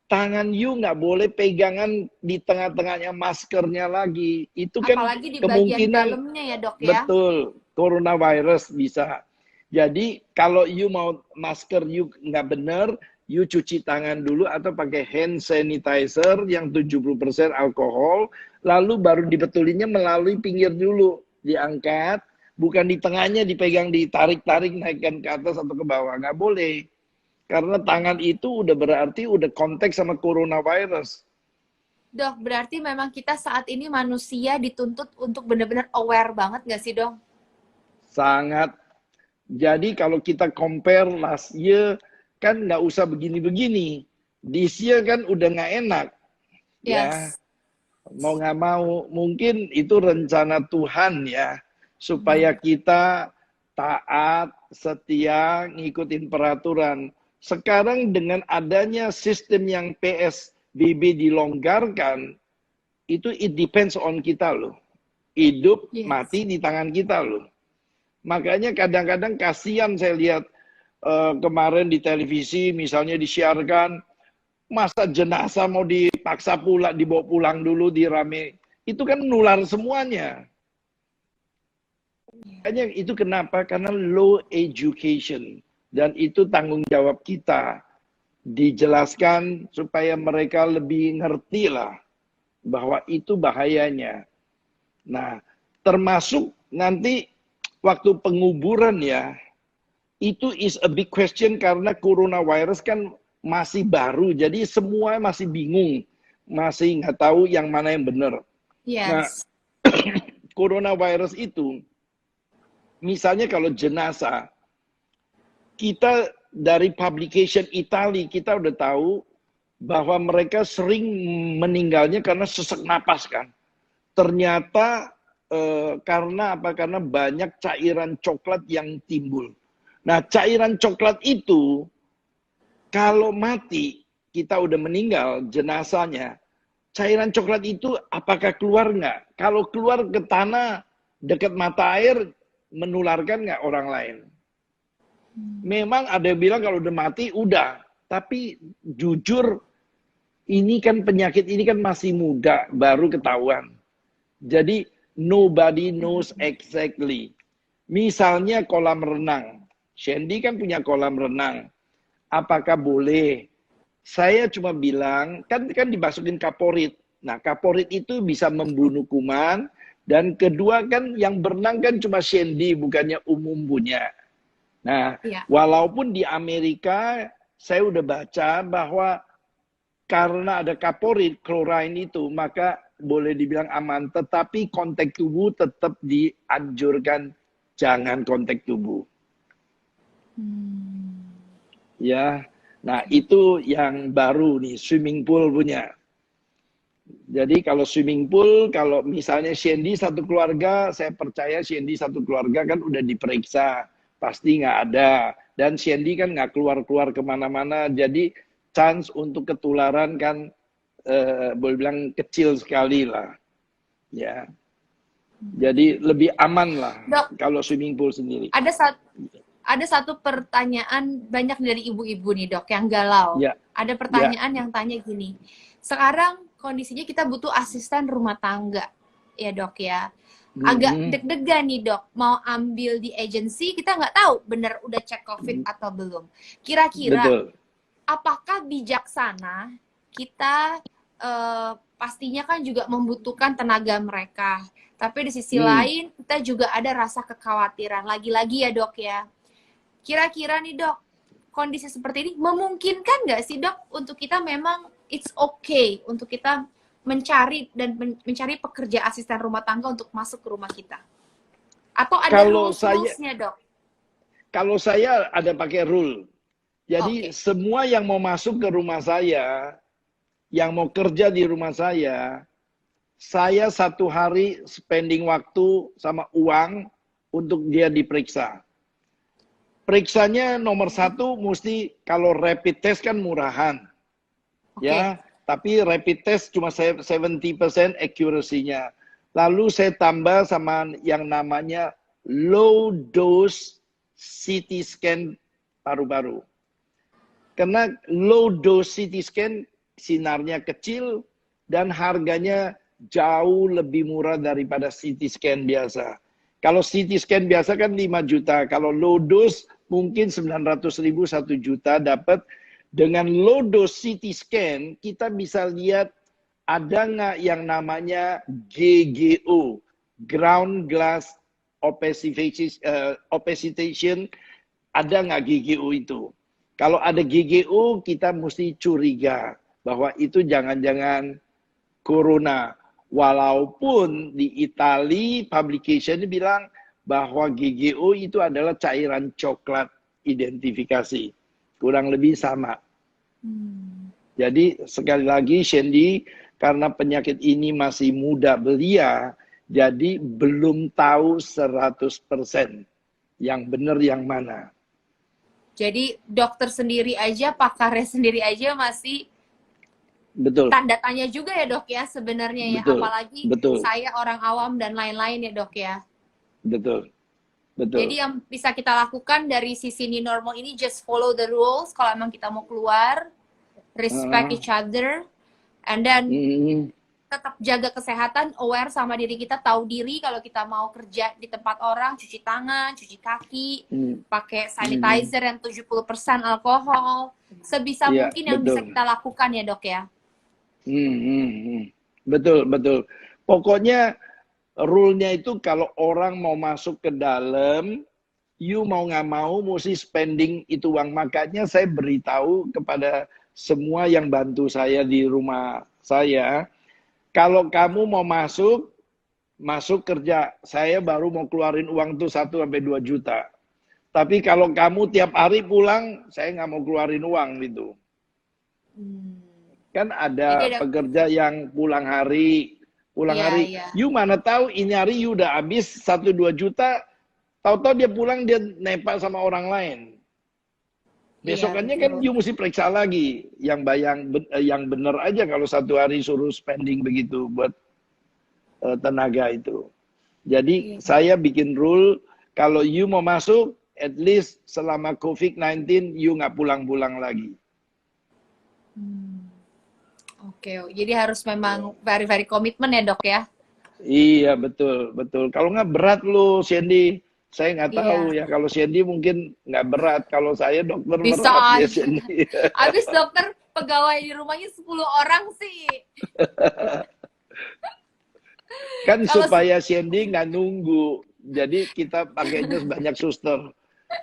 Speaker 2: tangan you nggak boleh pegangan di tengah-tengahnya maskernya lagi. Itu kan
Speaker 1: Apalagi di bagian
Speaker 2: kemungkinan
Speaker 1: dalamnya ya dok ya.
Speaker 2: betul coronavirus bisa. Jadi kalau you mau masker you nggak bener, you cuci tangan dulu atau pakai hand sanitizer yang 70% alkohol, lalu baru dibetulinnya melalui pinggir dulu, diangkat, bukan di tengahnya dipegang, ditarik-tarik, naikkan ke atas atau ke bawah, nggak boleh. Karena tangan itu udah berarti udah kontak sama coronavirus.
Speaker 1: Dok, berarti memang kita saat ini manusia dituntut untuk benar-benar aware banget nggak sih dok?
Speaker 2: Sangat. Jadi kalau kita compare last year, kan nggak usah begini-begini. This year kan udah nggak enak. Ya,
Speaker 1: Yes.
Speaker 2: mau nggak mau, mungkin itu rencana Tuhan ya. Supaya kita taat, setia, ngikutin peraturan. Sekarang dengan adanya sistem yang PSBB dilonggarkan, itu it depends on kita loh. Hidup,
Speaker 1: Yes.
Speaker 2: mati di tangan kita loh. Makanya kadang-kadang kasihan saya lihat kemarin di televisi misalnya disiarkan, masa jenazah mau dipaksa pula, dibawa pulang dulu, dirame. Itu kan nular semuanya. Makanya itu kenapa? Karena low education. Dan itu tanggung jawab kita. Dijelaskan supaya mereka lebih ngerti lah bahwa itu bahayanya. Nah, termasuk nanti waktu penguburan ya, itu is a big question karena coronavirus kan masih baru, jadi semua masih bingung, masih nggak tahu yang mana yang benar. Nah,
Speaker 1: Yes.
Speaker 2: coronavirus itu, misalnya kalau jenazah, kita dari publication Italia, kita udah tahu bahwa mereka sering meninggalnya karena sesak napas kan. Ternyata karena apa? Karena banyak cairan coklat yang timbul. Nah, cairan coklat itu kalau mati, kita udah meninggal jenazahnya, cairan coklat itu apakah keluar nggak? Kalau keluar ke tanah dekat mata air, menularkan nggak orang lain? Memang ada yang bilang kalau udah mati, udah. Tapi jujur, ini kan penyakit ini kan masih muda, baru ketahuan. Jadi nobody knows exactly. Misalnya kolam renang. Shandy kan punya kolam renang. Apakah boleh? Saya cuma bilang, kan dimasukin kaporit. Nah, kaporit itu bisa membunuh kuman. Dan kedua kan yang berenang kan cuma Shandy, bukannya umum punya. Nah,
Speaker 1: Iya.
Speaker 2: walaupun di Amerika, saya udah baca bahwa karena ada kaporit, klorin itu, maka boleh dibilang aman. Tetapi kontak tubuh tetap dianjurkan, jangan kontak tubuh. Ya, nah itu yang baru nih, swimming pool punya. Jadi kalau swimming pool, kalau misalnya Shandy satu keluarga, saya percaya Shandy satu keluarga kan udah diperiksa, pasti nggak ada. Dan Shandy kan nggak keluar-keluar kemana-mana, jadi chance untuk ketularan kan boleh bilang kecil sekali lah. Ya, jadi lebih aman lah
Speaker 1: Dok,
Speaker 2: kalau swimming pool sendiri.
Speaker 1: ada satu pertanyaan banyak dari ibu-ibu nih dok yang galau.
Speaker 2: Ya,
Speaker 1: Ada pertanyaan yang tanya gini, sekarang kondisinya kita butuh asisten rumah tangga, ya dok ya. Agak deg-degan nih dok, mau ambil di agensi, kita nggak tahu bener udah cek COVID atau belum. Kira-kira,
Speaker 2: betul.
Speaker 1: apakah bijaksana kita pastinya kan juga membutuhkan tenaga mereka, tapi di sisi lain kita juga ada rasa kekhawatiran. Lagi-lagi ya dok ya. Kira-kira nih dok, kondisi seperti ini memungkinkan nggak sih dok untuk kita memang it's okay untuk kita mencari pekerja asisten rumah tangga untuk masuk ke rumah kita? Atau ada rules-nya dok?
Speaker 2: Kalau saya ada pakai rule. Jadi semua yang mau masuk ke rumah saya, yang mau kerja di rumah saya satu hari spending waktu sama uang untuk dia diperiksa. Periksanya nomor satu mesti kalau rapid test kan murahan. Ya, tapi rapid test cuma 70% accuracy-nya. Lalu saya tambah sama yang namanya low dose CT scan paru-paru. Karena low dose CT scan sinarnya kecil dan harganya jauh lebih murah daripada CT scan biasa. Kalau CT scan biasa kan 5 juta, kalau low dose mungkin 900.000 1 juta dapat. Dengan low dose CT scan kita bisa lihat ada nggak yang namanya GGO, ground glass opacitation, ada nggak GGO itu? Kalau ada GGO kita mesti curiga bahwa itu jangan-jangan corona. Walaupun di Italia publication bilang bahwa GGO itu adalah cairan coklat identifikasi. Kurang lebih sama. Jadi sekali lagi Shandy, karena penyakit ini masih muda belia, jadi belum tahu 100% yang benar yang mana.
Speaker 1: Jadi dokter sendiri aja, pakarnya sendiri aja masih
Speaker 2: betul.
Speaker 1: Tanda tanya juga ya dok ya sebenarnya ya.
Speaker 2: Betul.
Speaker 1: Apalagi
Speaker 2: betul.
Speaker 1: saya orang awam dan lain-lain ya dok ya.
Speaker 2: Betul. Betul.
Speaker 1: Jadi yang bisa kita lakukan dari sisi new normal ini just follow the rules. Kalau emang kita mau keluar, respect each other, and then tetap jaga kesehatan, aware sama diri kita, tahu diri kalau kita mau kerja di tempat orang, cuci tangan, cuci kaki, pakai sanitizer yang 70% alkohol, sebisa mungkin yang bisa kita lakukan ya dok ya.
Speaker 2: Betul, betul. Pokoknya rule-nya itu kalau orang mau masuk ke dalam, you mau nggak mau mesti spending itu uang. Makanya saya beritahu kepada semua yang bantu saya di rumah saya, kalau kamu mau masuk kerja, saya baru mau keluarin uang tuh 1-2 juta. Tapi kalau kamu tiap hari pulang, saya nggak mau keluarin uang gitu. Kan ada pekerja yang pulang hari, you mana tahu ini hari you udah habis 1-2 juta, tahu-tahu dia pulang dia nepak sama orang lain. Besokannya kan you mesti periksa lagi yang benar aja kalau satu hari suruh spending begitu buat tenaga itu. Jadi saya bikin rule kalau you mau masuk at least selama COVID-19 you nggak pulang-pulang lagi.
Speaker 1: Oke, jadi harus memang very komitmen ya dok ya?
Speaker 2: Iya betul, betul. Kalau nggak berat lo, Shandy. Saya nggak tahu ya, kalau Shandy mungkin nggak berat. Kalau saya dokter
Speaker 1: bisa
Speaker 2: berat
Speaker 1: aja.
Speaker 2: Ya Shandy.
Speaker 1: Abis dokter pegawai di rumahnya 10 orang sih.
Speaker 2: Kan supaya Shandy nggak nunggu. Jadi kita pakainya banyak suster.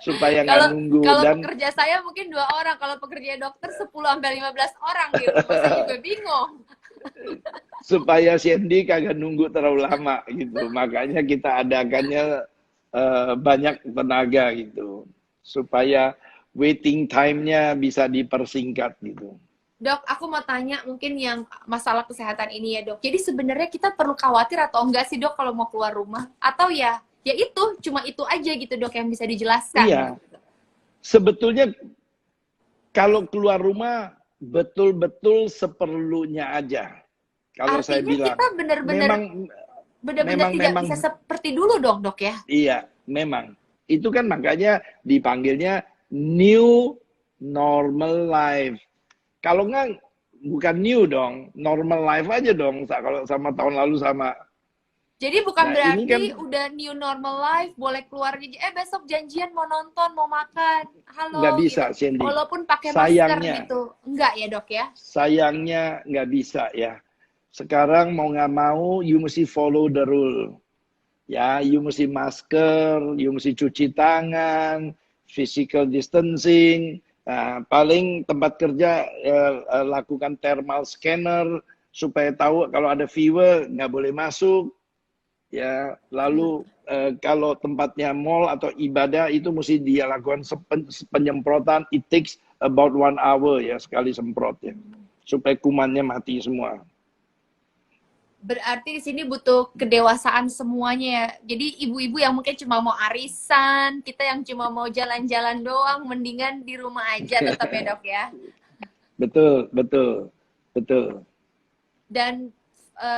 Speaker 2: Supaya nggak nunggu.
Speaker 1: Kalau pekerja saya mungkin 2 orang, kalau pekerja dokter 10-15 orang di rumah, saya juga bingung.
Speaker 2: Supaya Shandy kagak nunggu terlalu lama gitu, makanya kita adakannya banyak tenaga gitu, supaya waiting time-nya bisa dipersingkat gitu.
Speaker 1: Dok, aku mau tanya mungkin yang masalah kesehatan ini ya dok. Jadi sebenarnya kita perlu khawatir atau enggak sih dok kalau mau keluar rumah? Atau ya itu cuma itu aja gitu dok yang bisa dijelaskan.
Speaker 2: Iya. Sebetulnya kalau keluar rumah betul-betul seperlunya aja. Kalau
Speaker 1: artinya
Speaker 2: saya bilang
Speaker 1: kita benar-benar tidak bisa seperti dulu dong dok ya?
Speaker 2: Iya, memang. Itu kan makanya dipanggilnya new normal life. Kalau enggak bukan new dong, normal life aja dong. Kalau sama tahun lalu sama.
Speaker 1: Jadi bukan berarti kan, udah new normal life, boleh keluar besok janjian mau nonton, mau makan, halo.
Speaker 2: Nggak bisa,
Speaker 1: gitu.
Speaker 2: Cindy.
Speaker 1: Walaupun pakai masker gitu, enggak ya dok ya?
Speaker 2: Sayangnya nggak bisa ya. Sekarang mau nggak mau, you mesti follow the rule. Ya, you mesti masker, you mesti cuci tangan, physical distancing. Nah, paling tempat kerja lakukan thermal scanner supaya tahu kalau ada fever nggak boleh masuk. Ya, lalu kalau tempatnya mall atau ibadah itu mesti dia lakukan penyemprotan. It takes about 1 hour ya sekali semprot ya, supaya kumannya mati semua.
Speaker 1: Berarti di sini butuh kedewasaan semuanya ya. Jadi ibu-ibu yang mungkin cuma mau arisan, kita yang cuma mau jalan-jalan doang, mendingan di rumah aja tetap ya dok ya.
Speaker 2: Betul, betul. Betul.
Speaker 1: Dan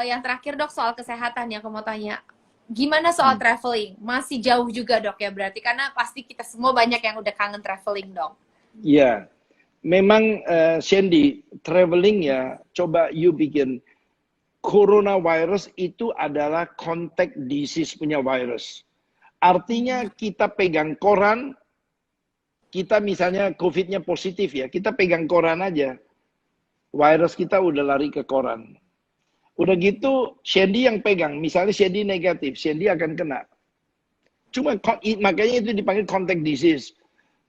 Speaker 1: yang terakhir dok soal kesehatan ya, aku mau tanya, gimana soal traveling? Masih jauh juga dok ya berarti, karena pasti kita semua banyak yang udah kangen traveling dok.
Speaker 2: Ya, memang Sandy, traveling ya, coba you bikin coronavirus itu adalah contact disease punya virus. Artinya kita pegang koran, kita misalnya COVID-nya positif ya, kita pegang koran aja, virus kita udah lari ke koran. Udah gitu, Sandy yang pegang, misalnya Sandy negatif, Sandy akan kena. Cuma makanya itu dipanggil contact disease.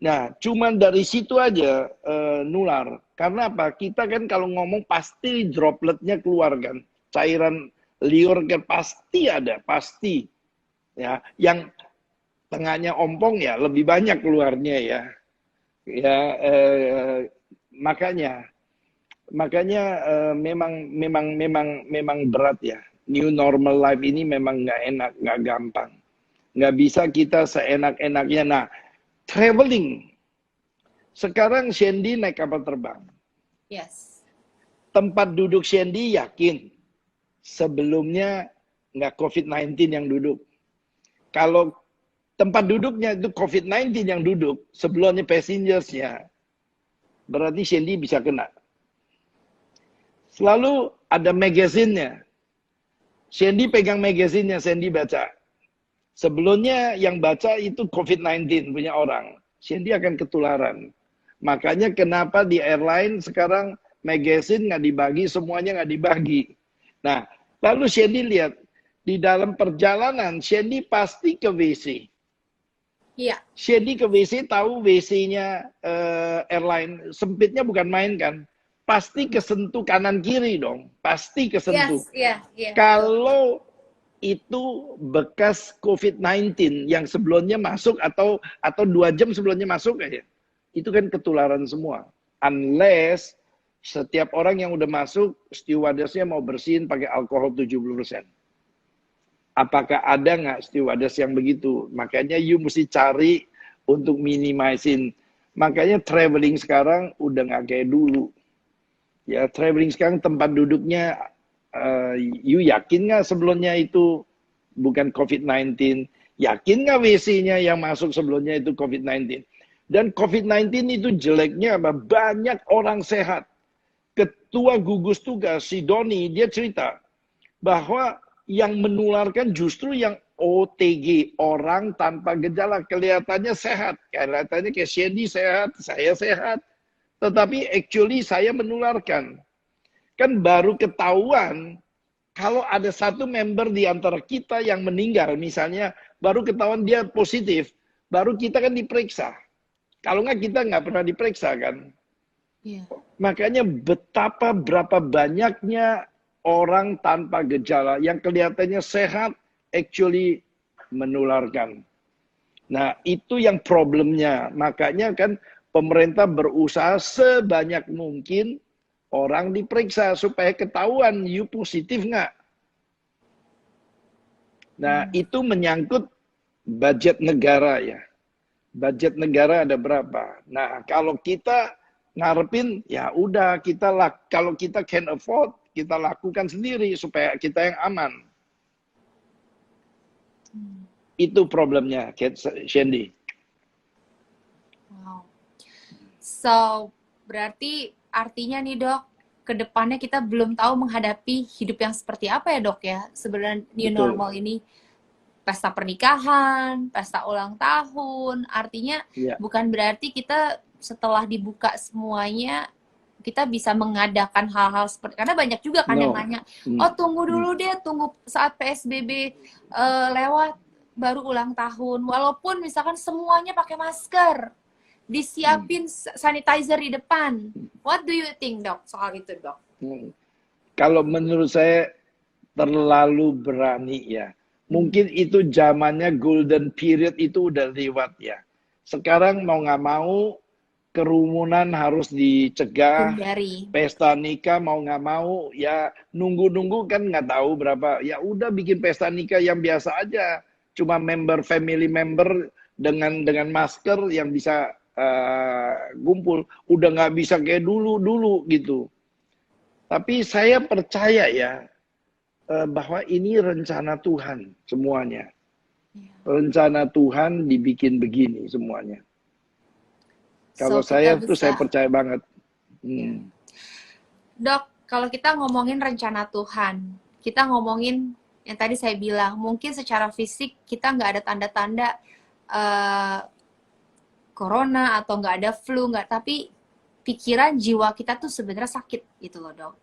Speaker 2: Nah, cuman dari situ aja nular. Karena apa? Kita kan kalau ngomong pasti dropletnya keluar kan. Cairan liur kan pasti ada, pasti. Ya, yang tengahnya ompong ya lebih banyak keluarnya ya. Ya, makanya memang berat ya. New normal life ini memang nggak enak, nggak gampang. Nggak bisa kita seenak-enaknya. Nah, traveling. Sekarang Sandy naik kapal terbang.
Speaker 1: Yes.
Speaker 2: Tempat duduk Sandy yakin sebelumnya nggak COVID-19 yang duduk. Kalau tempat duduknya itu COVID-19 yang duduk, sebelumnya passengersnya, berarti Sandy bisa kena. Selalu ada magazinnya. Sandy pegang magazinnya, Sandy baca. Sebelumnya yang baca itu COVID-19 punya orang. Sandy akan ketularan. Makanya kenapa di airline sekarang magazine nggak dibagi, semuanya nggak dibagi. Nah, lalu Sandy lihat, di dalam perjalanan, Sandy pasti ke WC.
Speaker 1: Iya.
Speaker 2: Sandy ke WC, tahu WC-nya airline, sempitnya bukan main kan. Pasti kesentuh kanan kiri dong, pasti kesentuh.
Speaker 1: Yes, yeah.
Speaker 2: Kalau itu bekas COVID-19 yang sebelumnya masuk atau 2 jam sebelumnya masuk aja, itu kan ketularan semua. Unless setiap orang yang udah masuk, stewardess-nya mau bersihin pakai alkohol 70%. Apakah ada nggak stewardess yang begitu? Makanya you mesti cari untuk minimizing. Makanya traveling sekarang udah nggak kayak dulu. Ya, traveling sekarang tempat duduknya, you yakin nggak sebelumnya itu bukan COVID-19? Yakin nggak WC-nya yang masuk sebelumnya itu COVID-19? Dan COVID-19 itu jeleknya apa? Banyak orang sehat. Ketua gugus tugas, si Doni, dia cerita bahwa yang menularkan justru yang OTG, orang tanpa gejala. Kelihatannya sehat, kelihatannya kayak Sandy sehat, saya sehat. Tetapi actually saya menularkan. Kan baru ketahuan kalau ada satu member di antara kita yang meninggal, misalnya baru ketahuan dia positif, baru kita kan diperiksa. Kalau nggak kita nggak pernah diperiksa kan.
Speaker 1: Yeah.
Speaker 2: Makanya berapa banyaknya orang tanpa gejala yang kelihatannya sehat, actually menularkan. Nah itu yang problemnya. Makanya kan pemerintah berusaha sebanyak mungkin orang diperiksa supaya ketahuan you positif nggak. Nah itu menyangkut budget negara ya. Budget negara ada berapa. Nah kalau kita ngarepin ya udah kalau kita can afford kita lakukan sendiri supaya kita yang aman. Itu problemnya, Sandy.
Speaker 1: Wow. So, berarti artinya nih dok, kedepannya kita belum tahu menghadapi hidup yang seperti apa ya dok ya. Sebenarnya new normal ini pesta pernikahan, pesta ulang tahun, artinya bukan berarti kita setelah dibuka semuanya kita bisa mengadakan hal-hal seperti, karena banyak juga kan yang nanya, oh tunggu dulu deh, tunggu saat PSBB lewat baru ulang tahun, walaupun misalkan semuanya pakai masker, disiapin sanitizer di depan. What do you think dok soal itu dok?
Speaker 2: Kalau menurut saya terlalu berani ya. Mungkin itu zamannya golden period itu udah lewat ya. Sekarang mau nggak mau kerumunan harus dicegah.
Speaker 1: Hindari.
Speaker 2: Pesta nikah mau nggak mau ya nunggu kan nggak tahu berapa. Ya udah bikin pesta nikah yang biasa aja. Cuma family member dengan masker yang bisa kumpul. Udah nggak bisa kayak dulu gitu. Tapi saya percaya ya, bahwa ini rencana Tuhan semuanya. Rencana Tuhan dibikin begini semuanya. Kalau
Speaker 1: So, kita
Speaker 2: saya tuh saya
Speaker 1: bisa,
Speaker 2: percaya banget.
Speaker 1: ya. Dok, kalau kita ngomongin rencana Tuhan, kita ngomongin yang tadi saya bilang, mungkin secara fisik kita nggak ada tanda-tanda eh, corona atau nggak ada flu, nggak, tapi pikiran jiwa kita tuh sebenarnya sakit gitu loh dok.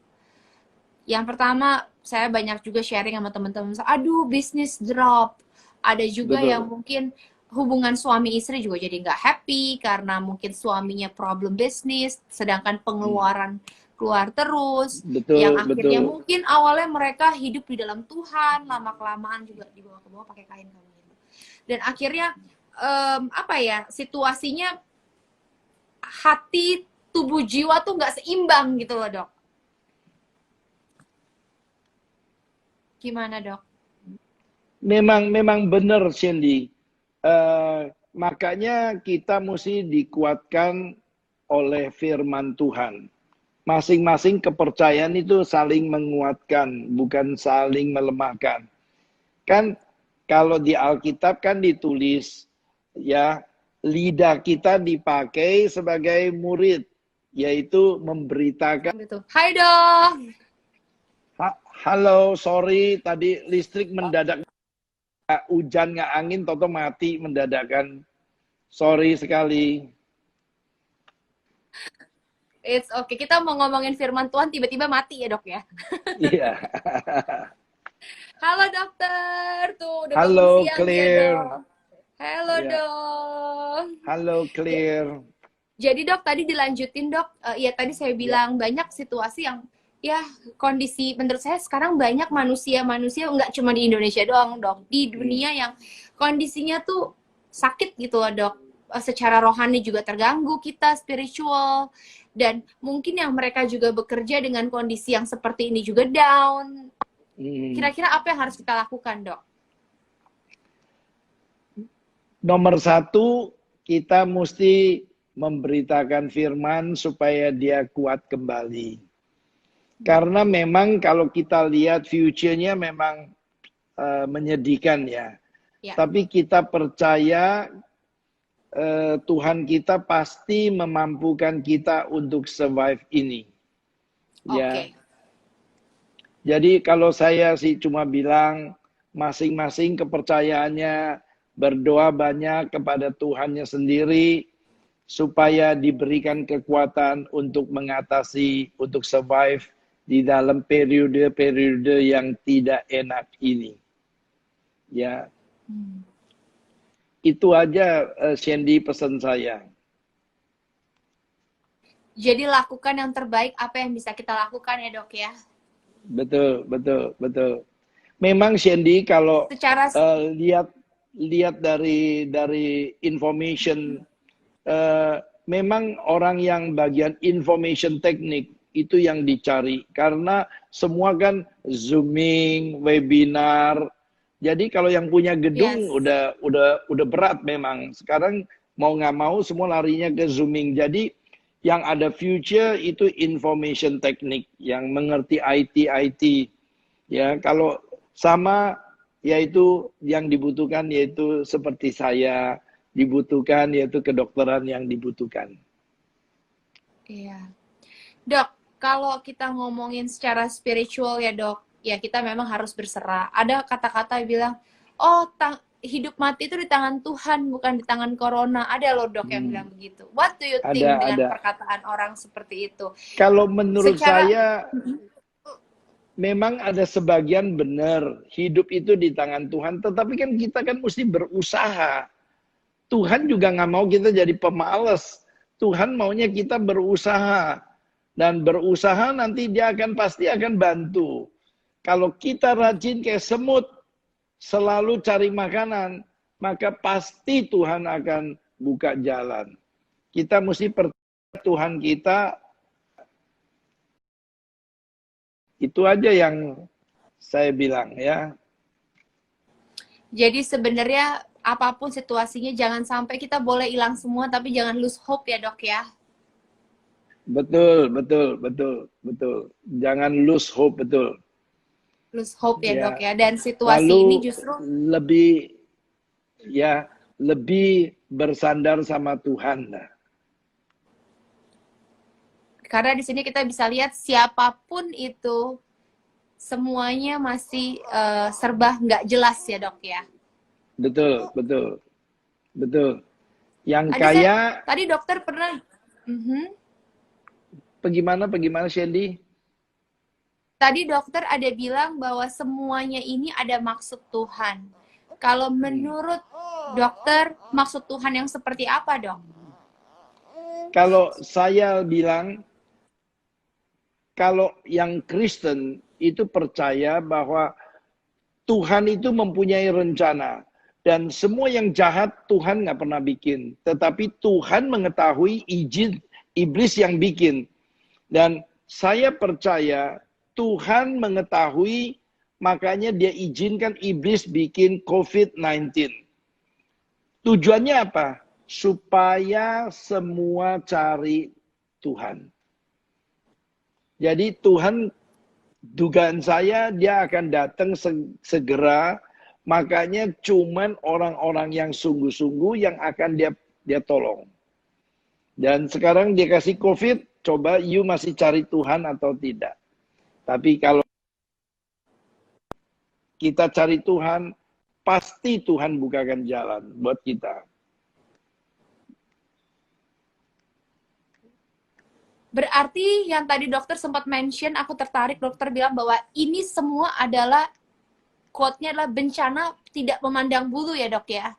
Speaker 1: Yang pertama, saya banyak juga sharing sama teman-teman, aduh bisnis drop. Ada juga yang
Speaker 2: Betul.
Speaker 1: mungkin hubungan suami istri juga jadi nggak happy karena mungkin suaminya problem bisnis, sedangkan pengeluaran keluar terus, yang
Speaker 2: Betul,
Speaker 1: akhirnya
Speaker 2: betul.
Speaker 1: mungkin awalnya mereka hidup di dalam Tuhan, lama kelamaan juga dibawa ke bawah pakai kain kamu gitu. Dan akhirnya apa ya, situasinya hati, tubuh, jiwa tuh nggak seimbang gitu loh dok. Gimana dok?
Speaker 2: Memang benar, Cindy. Makanya kita mesti dikuatkan oleh firman Tuhan. Masing-masing kepercayaan itu saling menguatkan, bukan saling melemahkan. Kan kalau di Alkitab kan ditulis, ya, lidah kita dipakai sebagai murid, yaitu memberitakan.
Speaker 1: Gitu. Hai dok.
Speaker 2: Halo, sorry tadi listrik mendadak, hujan nggak angin, toto mati mendadakan. Sorry sekali.
Speaker 1: It's okay. Kita mau ngomongin firman Tuhan tiba-tiba mati ya dok ya.
Speaker 2: Iya.
Speaker 1: Halo dokter, tuh udah bangun
Speaker 2: Halo,
Speaker 1: siang dia
Speaker 2: Clear.
Speaker 1: dok. Halo
Speaker 2: Ya.
Speaker 1: dok.
Speaker 2: Halo, Clear.
Speaker 1: Jadi dok tadi dilanjutin dok. Ya tadi saya bilang banyak situasi yang ya kondisi menurut saya sekarang banyak manusia nggak cuma di Indonesia doang dok, di dunia yang kondisinya tuh sakit gitu loh dok. Secara rohani juga terganggu kita, spiritual, dan mungkin yang mereka juga bekerja dengan kondisi yang seperti ini juga down. Kira-kira apa yang harus kita lakukan dok?
Speaker 2: Nomor satu, kita mesti memberitakan firman supaya dia kuat kembali. Karena memang kalau kita lihat future-nya memang menyedihkan ya. Tapi kita percaya Tuhan kita pasti memampukan kita untuk survive ini. Ya. Jadi kalau saya sih cuma bilang masing-masing kepercayaannya berdoa banyak kepada Tuhannya sendiri supaya diberikan kekuatan untuk mengatasi, untuk survive di dalam periode-periode yang tidak enak ini. Ya. Itu aja, Sandy, pesan saya.
Speaker 1: Jadi lakukan yang terbaik apa yang bisa kita lakukan ya dok ya.
Speaker 2: Betul, betul, betul. Memang Sandy kalau
Speaker 1: secara
Speaker 2: lihat dari information, memang orang yang bagian information teknik itu yang dicari karena semua kan zooming, webinar. Jadi kalau yang punya gedung udah berat memang. Sekarang mau nggak mau semua larinya ke zooming. Jadi yang ada future itu information teknik yang mengerti IT. Ya, kalau sama yaitu yang dibutuhkan yaitu seperti saya dibutuhkan yaitu kedokteran yang dibutuhkan.
Speaker 1: Iya. Dok, kalau kita ngomongin secara spiritual ya dok, ya kita memang harus berserah. Ada kata-kata yang bilang, oh hidup mati itu di tangan Tuhan, bukan di tangan corona. Ada loh dok yang bilang begitu. What do you think dengan perkataan orang seperti itu?
Speaker 2: Kalau menurut saya, memang ada sebagian benar, hidup itu di tangan Tuhan. Tetapi kan kita kan mesti berusaha. Tuhan juga nggak mau kita jadi pemalas. Tuhan maunya kita berusaha. Dan berusaha nanti dia pasti akan bantu. Kalau kita rajin kayak semut, selalu cari makanan, maka pasti Tuhan akan buka jalan. Kita mesti percaya Tuhan kita. Itu aja yang saya bilang ya.
Speaker 1: Jadi sebenarnya apapun situasinya jangan sampai kita boleh hilang semua, tapi jangan lose hope ya dok ya.
Speaker 2: Betul, betul, betul, betul. Jangan lose hope, betul.
Speaker 1: Lose hope ya dok
Speaker 2: Ya.
Speaker 1: ya. Dan situasi ini
Speaker 2: Lalu
Speaker 1: justru
Speaker 2: lebih ya lebih bersandar sama Tuhan. Nah,
Speaker 1: karena di sini kita bisa lihat siapapun itu semuanya masih serba nggak jelas ya dok ya.
Speaker 2: betul, betul, betul. Yang
Speaker 1: Tadi saya,
Speaker 2: kaya,
Speaker 1: tadi dokter pernah, Mhm.
Speaker 2: bagaimana, Shandy?
Speaker 1: Tadi dokter ada bilang bahwa semuanya ini ada maksud Tuhan. Kalau menurut dokter, maksud Tuhan yang seperti apa dok?
Speaker 2: Kalau saya bilang, kalau yang Kristen itu percaya bahwa Tuhan itu mempunyai rencana. Dan semua yang jahat Tuhan nggak pernah bikin. Tetapi Tuhan mengetahui izin iblis yang bikin. Dan saya percaya Tuhan mengetahui, makanya dia izinkan iblis bikin COVID-19. Tujuannya apa? Supaya semua cari Tuhan. Jadi Tuhan, dugaan saya dia akan datang segera, makanya cuman orang-orang yang sungguh-sungguh yang akan dia tolong. Dan sekarang dia kasih COVID, coba you masih cari Tuhan atau tidak. Tapi kalau kita cari Tuhan, pasti Tuhan bukakan jalan buat kita.
Speaker 1: Berarti yang tadi dokter sempat mention, aku tertarik, dokter bilang bahwa ini semua adalah, quote-nya adalah bencana tidak memandang bulu ya dok ya?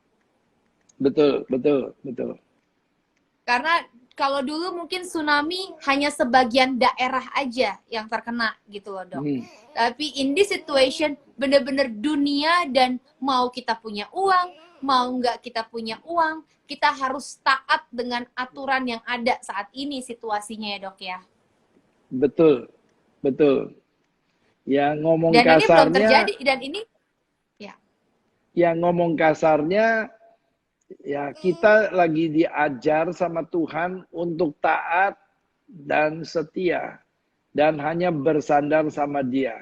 Speaker 2: Betul, betul, betul.
Speaker 1: Karena kalau dulu mungkin tsunami hanya sebagian daerah aja yang terkena gitu loh dok. Tapi in this situation benar-benar dunia, dan mau kita punya uang, mau nggak kita punya uang, kita harus taat dengan aturan yang ada saat ini situasinya ya dok ya.
Speaker 2: Betul, betul. Ya ngomong
Speaker 1: Dan ini belum
Speaker 2: kasarnya,
Speaker 1: terjadi, dan ini ya.
Speaker 2: ya ngomong kasarnya, ya kita lagi diajar sama Tuhan untuk taat dan setia. Dan hanya bersandar sama dia.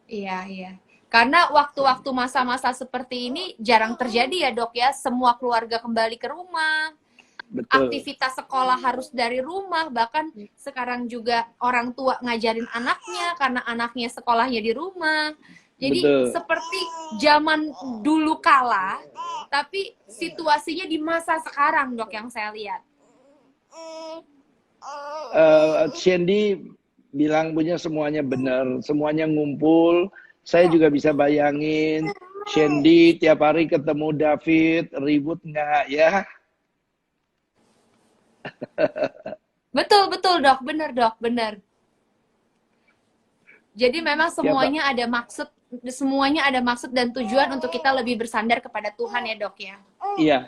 Speaker 1: Iya, iya. Karena waktu-waktu masa-masa seperti ini jarang terjadi ya dok ya. Semua keluarga kembali ke rumah,
Speaker 2: Betul,
Speaker 1: aktivitas sekolah harus dari rumah, bahkan sekarang juga orang tua ngajarin anaknya karena anaknya sekolahnya di rumah. Jadi
Speaker 2: betul.
Speaker 1: seperti zaman dulu kala, tapi situasinya di masa sekarang dok yang saya lihat.
Speaker 2: Shandy bilang punya semuanya benar, semuanya ngumpul. Saya juga bisa bayangin Shandy tiap hari ketemu David, ribut nggak ya?
Speaker 1: Betul, betul dok, benar dok, benar. Jadi memang
Speaker 2: Tiap
Speaker 1: semuanya ada maksud dan tujuan untuk kita lebih bersandar kepada Tuhan ya dok ya.
Speaker 2: iya.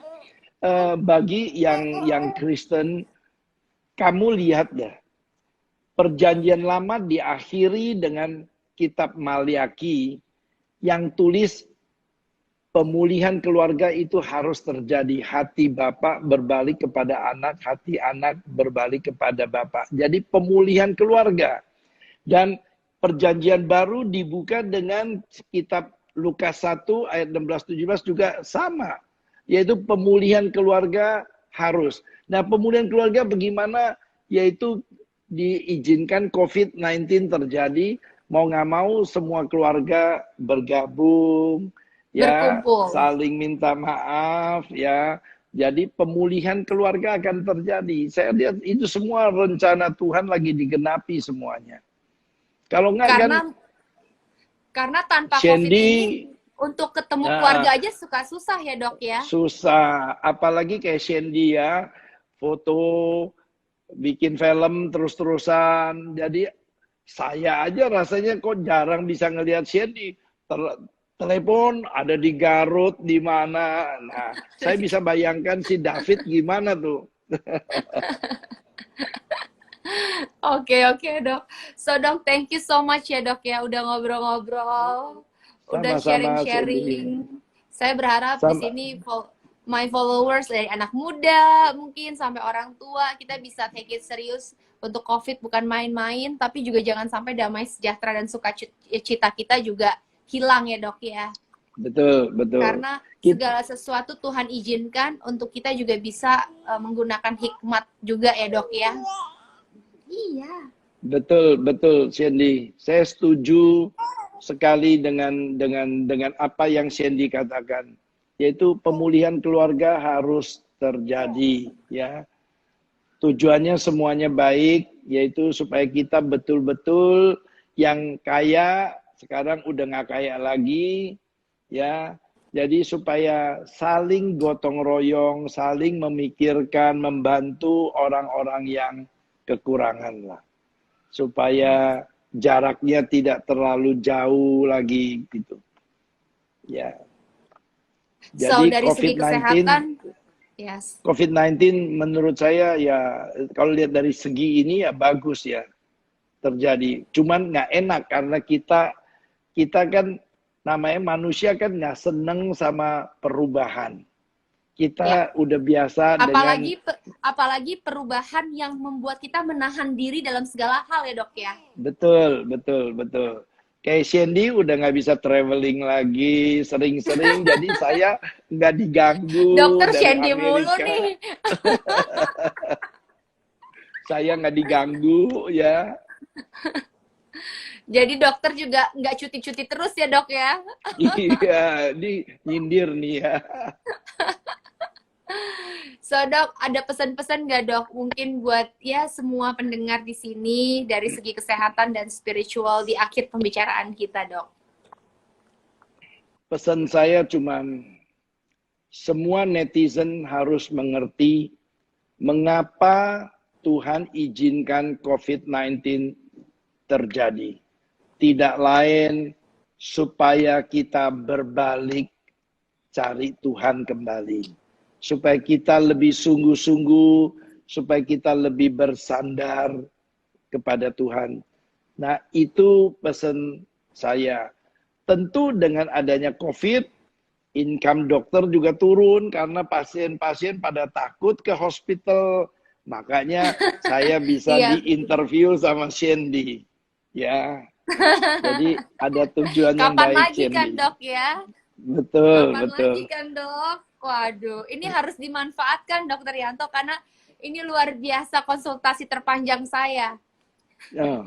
Speaker 2: Bagi yang Kristen, kamu lihat deh, Perjanjian Lama diakhiri dengan kitab Maliaki yang tulis pemulihan keluarga itu harus terjadi. Hati bapak berbalik kepada anak, hati anak berbalik kepada bapak. Jadi pemulihan keluarga. Dan perjanjian baru dibuka dengan kitab Lukas 1 ayat 16-17 juga sama. Yaitu pemulihan keluarga harus. Nah pemulihan keluarga bagaimana? Yaitu diizinkan COVID-19 terjadi, mau nggak mau semua keluarga bergabung, ya
Speaker 1: Berkumpul.
Speaker 2: saling minta maaf, ya. Jadi pemulihan keluarga akan terjadi. Saya lihat itu semua rencana Tuhan lagi digenapi semuanya. Kalau nggak kan
Speaker 1: Karena tanpa COVID
Speaker 2: Shandy,
Speaker 1: ini untuk ketemu keluarga aja suka susah ya dok ya.
Speaker 2: susah. Apalagi kayak Shandy ya, foto, bikin film terus-terusan. Jadi saya aja rasanya kok jarang bisa ngelihat Shandy. Telepon ada di Garut, di mana. Nah, saya bisa bayangkan si David gimana tuh.
Speaker 1: Oke, oke dok. So dok, thank you so much ya dok ya, udah ngobrol-ngobrol, udah
Speaker 2: Sama-sama Shandy.
Speaker 1: sharing-sharing. Saya berharap di
Speaker 2: Sama,
Speaker 1: sini my followers dari anak muda mungkin sampai orang tua, kita bisa take it serius untuk COVID, bukan main-main, tapi juga jangan sampai damai sejahtera dan sukacita kita juga hilang ya dok ya.
Speaker 2: Betul, betul.
Speaker 1: Karena segala sesuatu Tuhan izinkan untuk kita juga bisa menggunakan hikmat juga ya dok ya. Iya.
Speaker 2: Betul, betul, Sandy. Saya setuju sekali dengan apa yang Sandy katakan, yaitu pemulihan keluarga harus terjadi, ya. Tujuannya semuanya baik, yaitu supaya kita betul-betul yang kaya sekarang udah nggak kaya lagi, ya. Jadi supaya saling gotong royong, saling memikirkan, membantu orang-orang yang kekurangan lah. Supaya jaraknya tidak terlalu jauh lagi gitu. Ya. Jadi
Speaker 1: dari segi kesehatan, yes.
Speaker 2: COVID-19 menurut saya ya kalau lihat dari segi ini ya bagus ya terjadi. Cuman nggak enak karena kita kan namanya manusia kan nggak seneng sama perubahan. Kita udah biasa
Speaker 1: apalagi perubahan yang membuat kita menahan diri dalam segala hal ya dok ya.
Speaker 2: Betul, betul, betul. Kayak Sandy udah nggak bisa traveling lagi sering-sering, jadi saya nggak diganggu.
Speaker 1: Dokter
Speaker 2: dari
Speaker 1: Sandy
Speaker 2: Amerika.
Speaker 1: mulu nih.
Speaker 2: Saya nggak diganggu ya.
Speaker 1: Jadi dokter juga nggak cuti-cuti terus ya dok ya.
Speaker 2: Iya, ini nyindir nih ya.
Speaker 1: So dok, ada pesan-pesan nggak dok? Mungkin buat ya semua pendengar di sini dari segi kesehatan dan spiritual di akhir pembicaraan kita dok.
Speaker 2: Pesan saya cuman semua netizen harus mengerti mengapa Tuhan izinkan COVID-19 terjadi. Tidak lain supaya kita berbalik cari Tuhan kembali. Supaya kita lebih sungguh-sungguh, supaya kita lebih bersandar kepada Tuhan. Nah, itu pesan saya. Tentu dengan adanya COVID, income dokter juga turun karena pasien-pasien pada takut ke hospital. Makanya saya bisa diinterview sama Sandy. Ya. Jadi ada tujuan yang baik,
Speaker 1: Kapan lagi
Speaker 2: Sandy.
Speaker 1: kan dok ya?
Speaker 2: Betul,
Speaker 1: Kapan
Speaker 2: betul.
Speaker 1: lagi kan dok? Waduh, ini harus dimanfaatkan dokter Yanto karena ini luar biasa konsultasi terpanjang saya.
Speaker 2: Oh,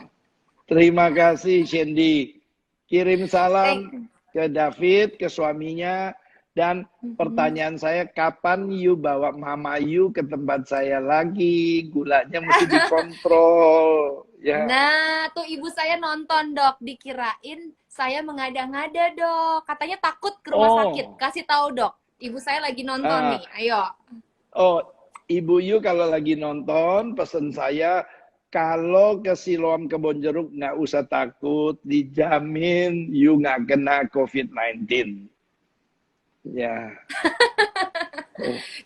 Speaker 2: terima kasih Sandy. Kirim salam ke David, ke suaminya. Dan pertanyaan saya, kapan you bawa mama you ke tempat saya lagi? Gulanya mesti dikontrol. Ya.
Speaker 1: Nah, tuh ibu saya nonton dok, dikirain saya mengada-ngada dok. Katanya takut ke rumah sakit. Kasih tahu dok, ibu saya lagi nonton nih, ayo.
Speaker 2: Oh, ibu you kalau lagi nonton, pesan saya, kalau ke Siloam Kebonjeruk nggak usah takut, dijamin you nggak kena COVID-19. Ya.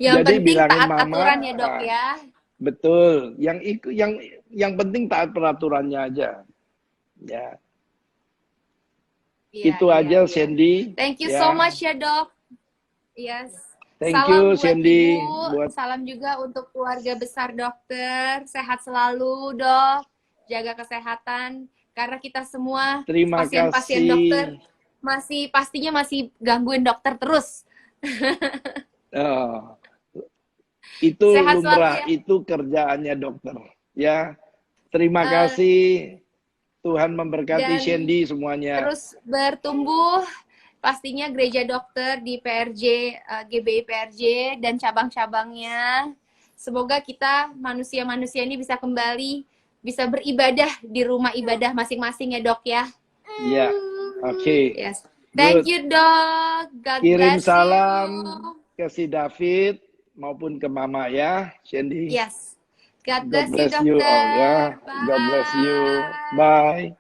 Speaker 1: Yang
Speaker 2: Jadi
Speaker 1: penting
Speaker 2: bilangin
Speaker 1: taat
Speaker 2: mama,
Speaker 1: aturan ya dok ya.
Speaker 2: Betul. Yang penting taat peraturannya aja. Ya. Itu aja Sandy.
Speaker 1: Thank you so much ya dok. Yes.
Speaker 2: Thank
Speaker 1: Salam
Speaker 2: you
Speaker 1: buat
Speaker 2: Sandy.
Speaker 1: ibu. Salam juga untuk keluarga besar dokter. Sehat selalu dok. Jaga kesehatan. Karena kita semua pasien-pasien dokter pastinya masih gangguin dokter terus.
Speaker 2: Itu
Speaker 1: sehat
Speaker 2: lumrah,
Speaker 1: ya.
Speaker 2: itu kerjaannya dokter. Ya, terima kasih. Tuhan memberkati Sandy semuanya.
Speaker 1: Terus bertumbuh pastinya gereja dokter di PRJ, GBI PRJ dan cabang-cabangnya. Semoga kita manusia-manusia ini bisa kembali, bisa beribadah di rumah ibadah masing-masing ya dok ya.
Speaker 2: Iya. Oke.
Speaker 1: Yes. Thank you dok. God
Speaker 2: Kirim
Speaker 1: bless
Speaker 2: salam
Speaker 1: you.
Speaker 2: ke si David maupun ke mama ya, Sandy.
Speaker 1: Yes. God
Speaker 2: God
Speaker 1: bless you
Speaker 2: you
Speaker 1: dokter.
Speaker 2: all ya. God bless you. Bye.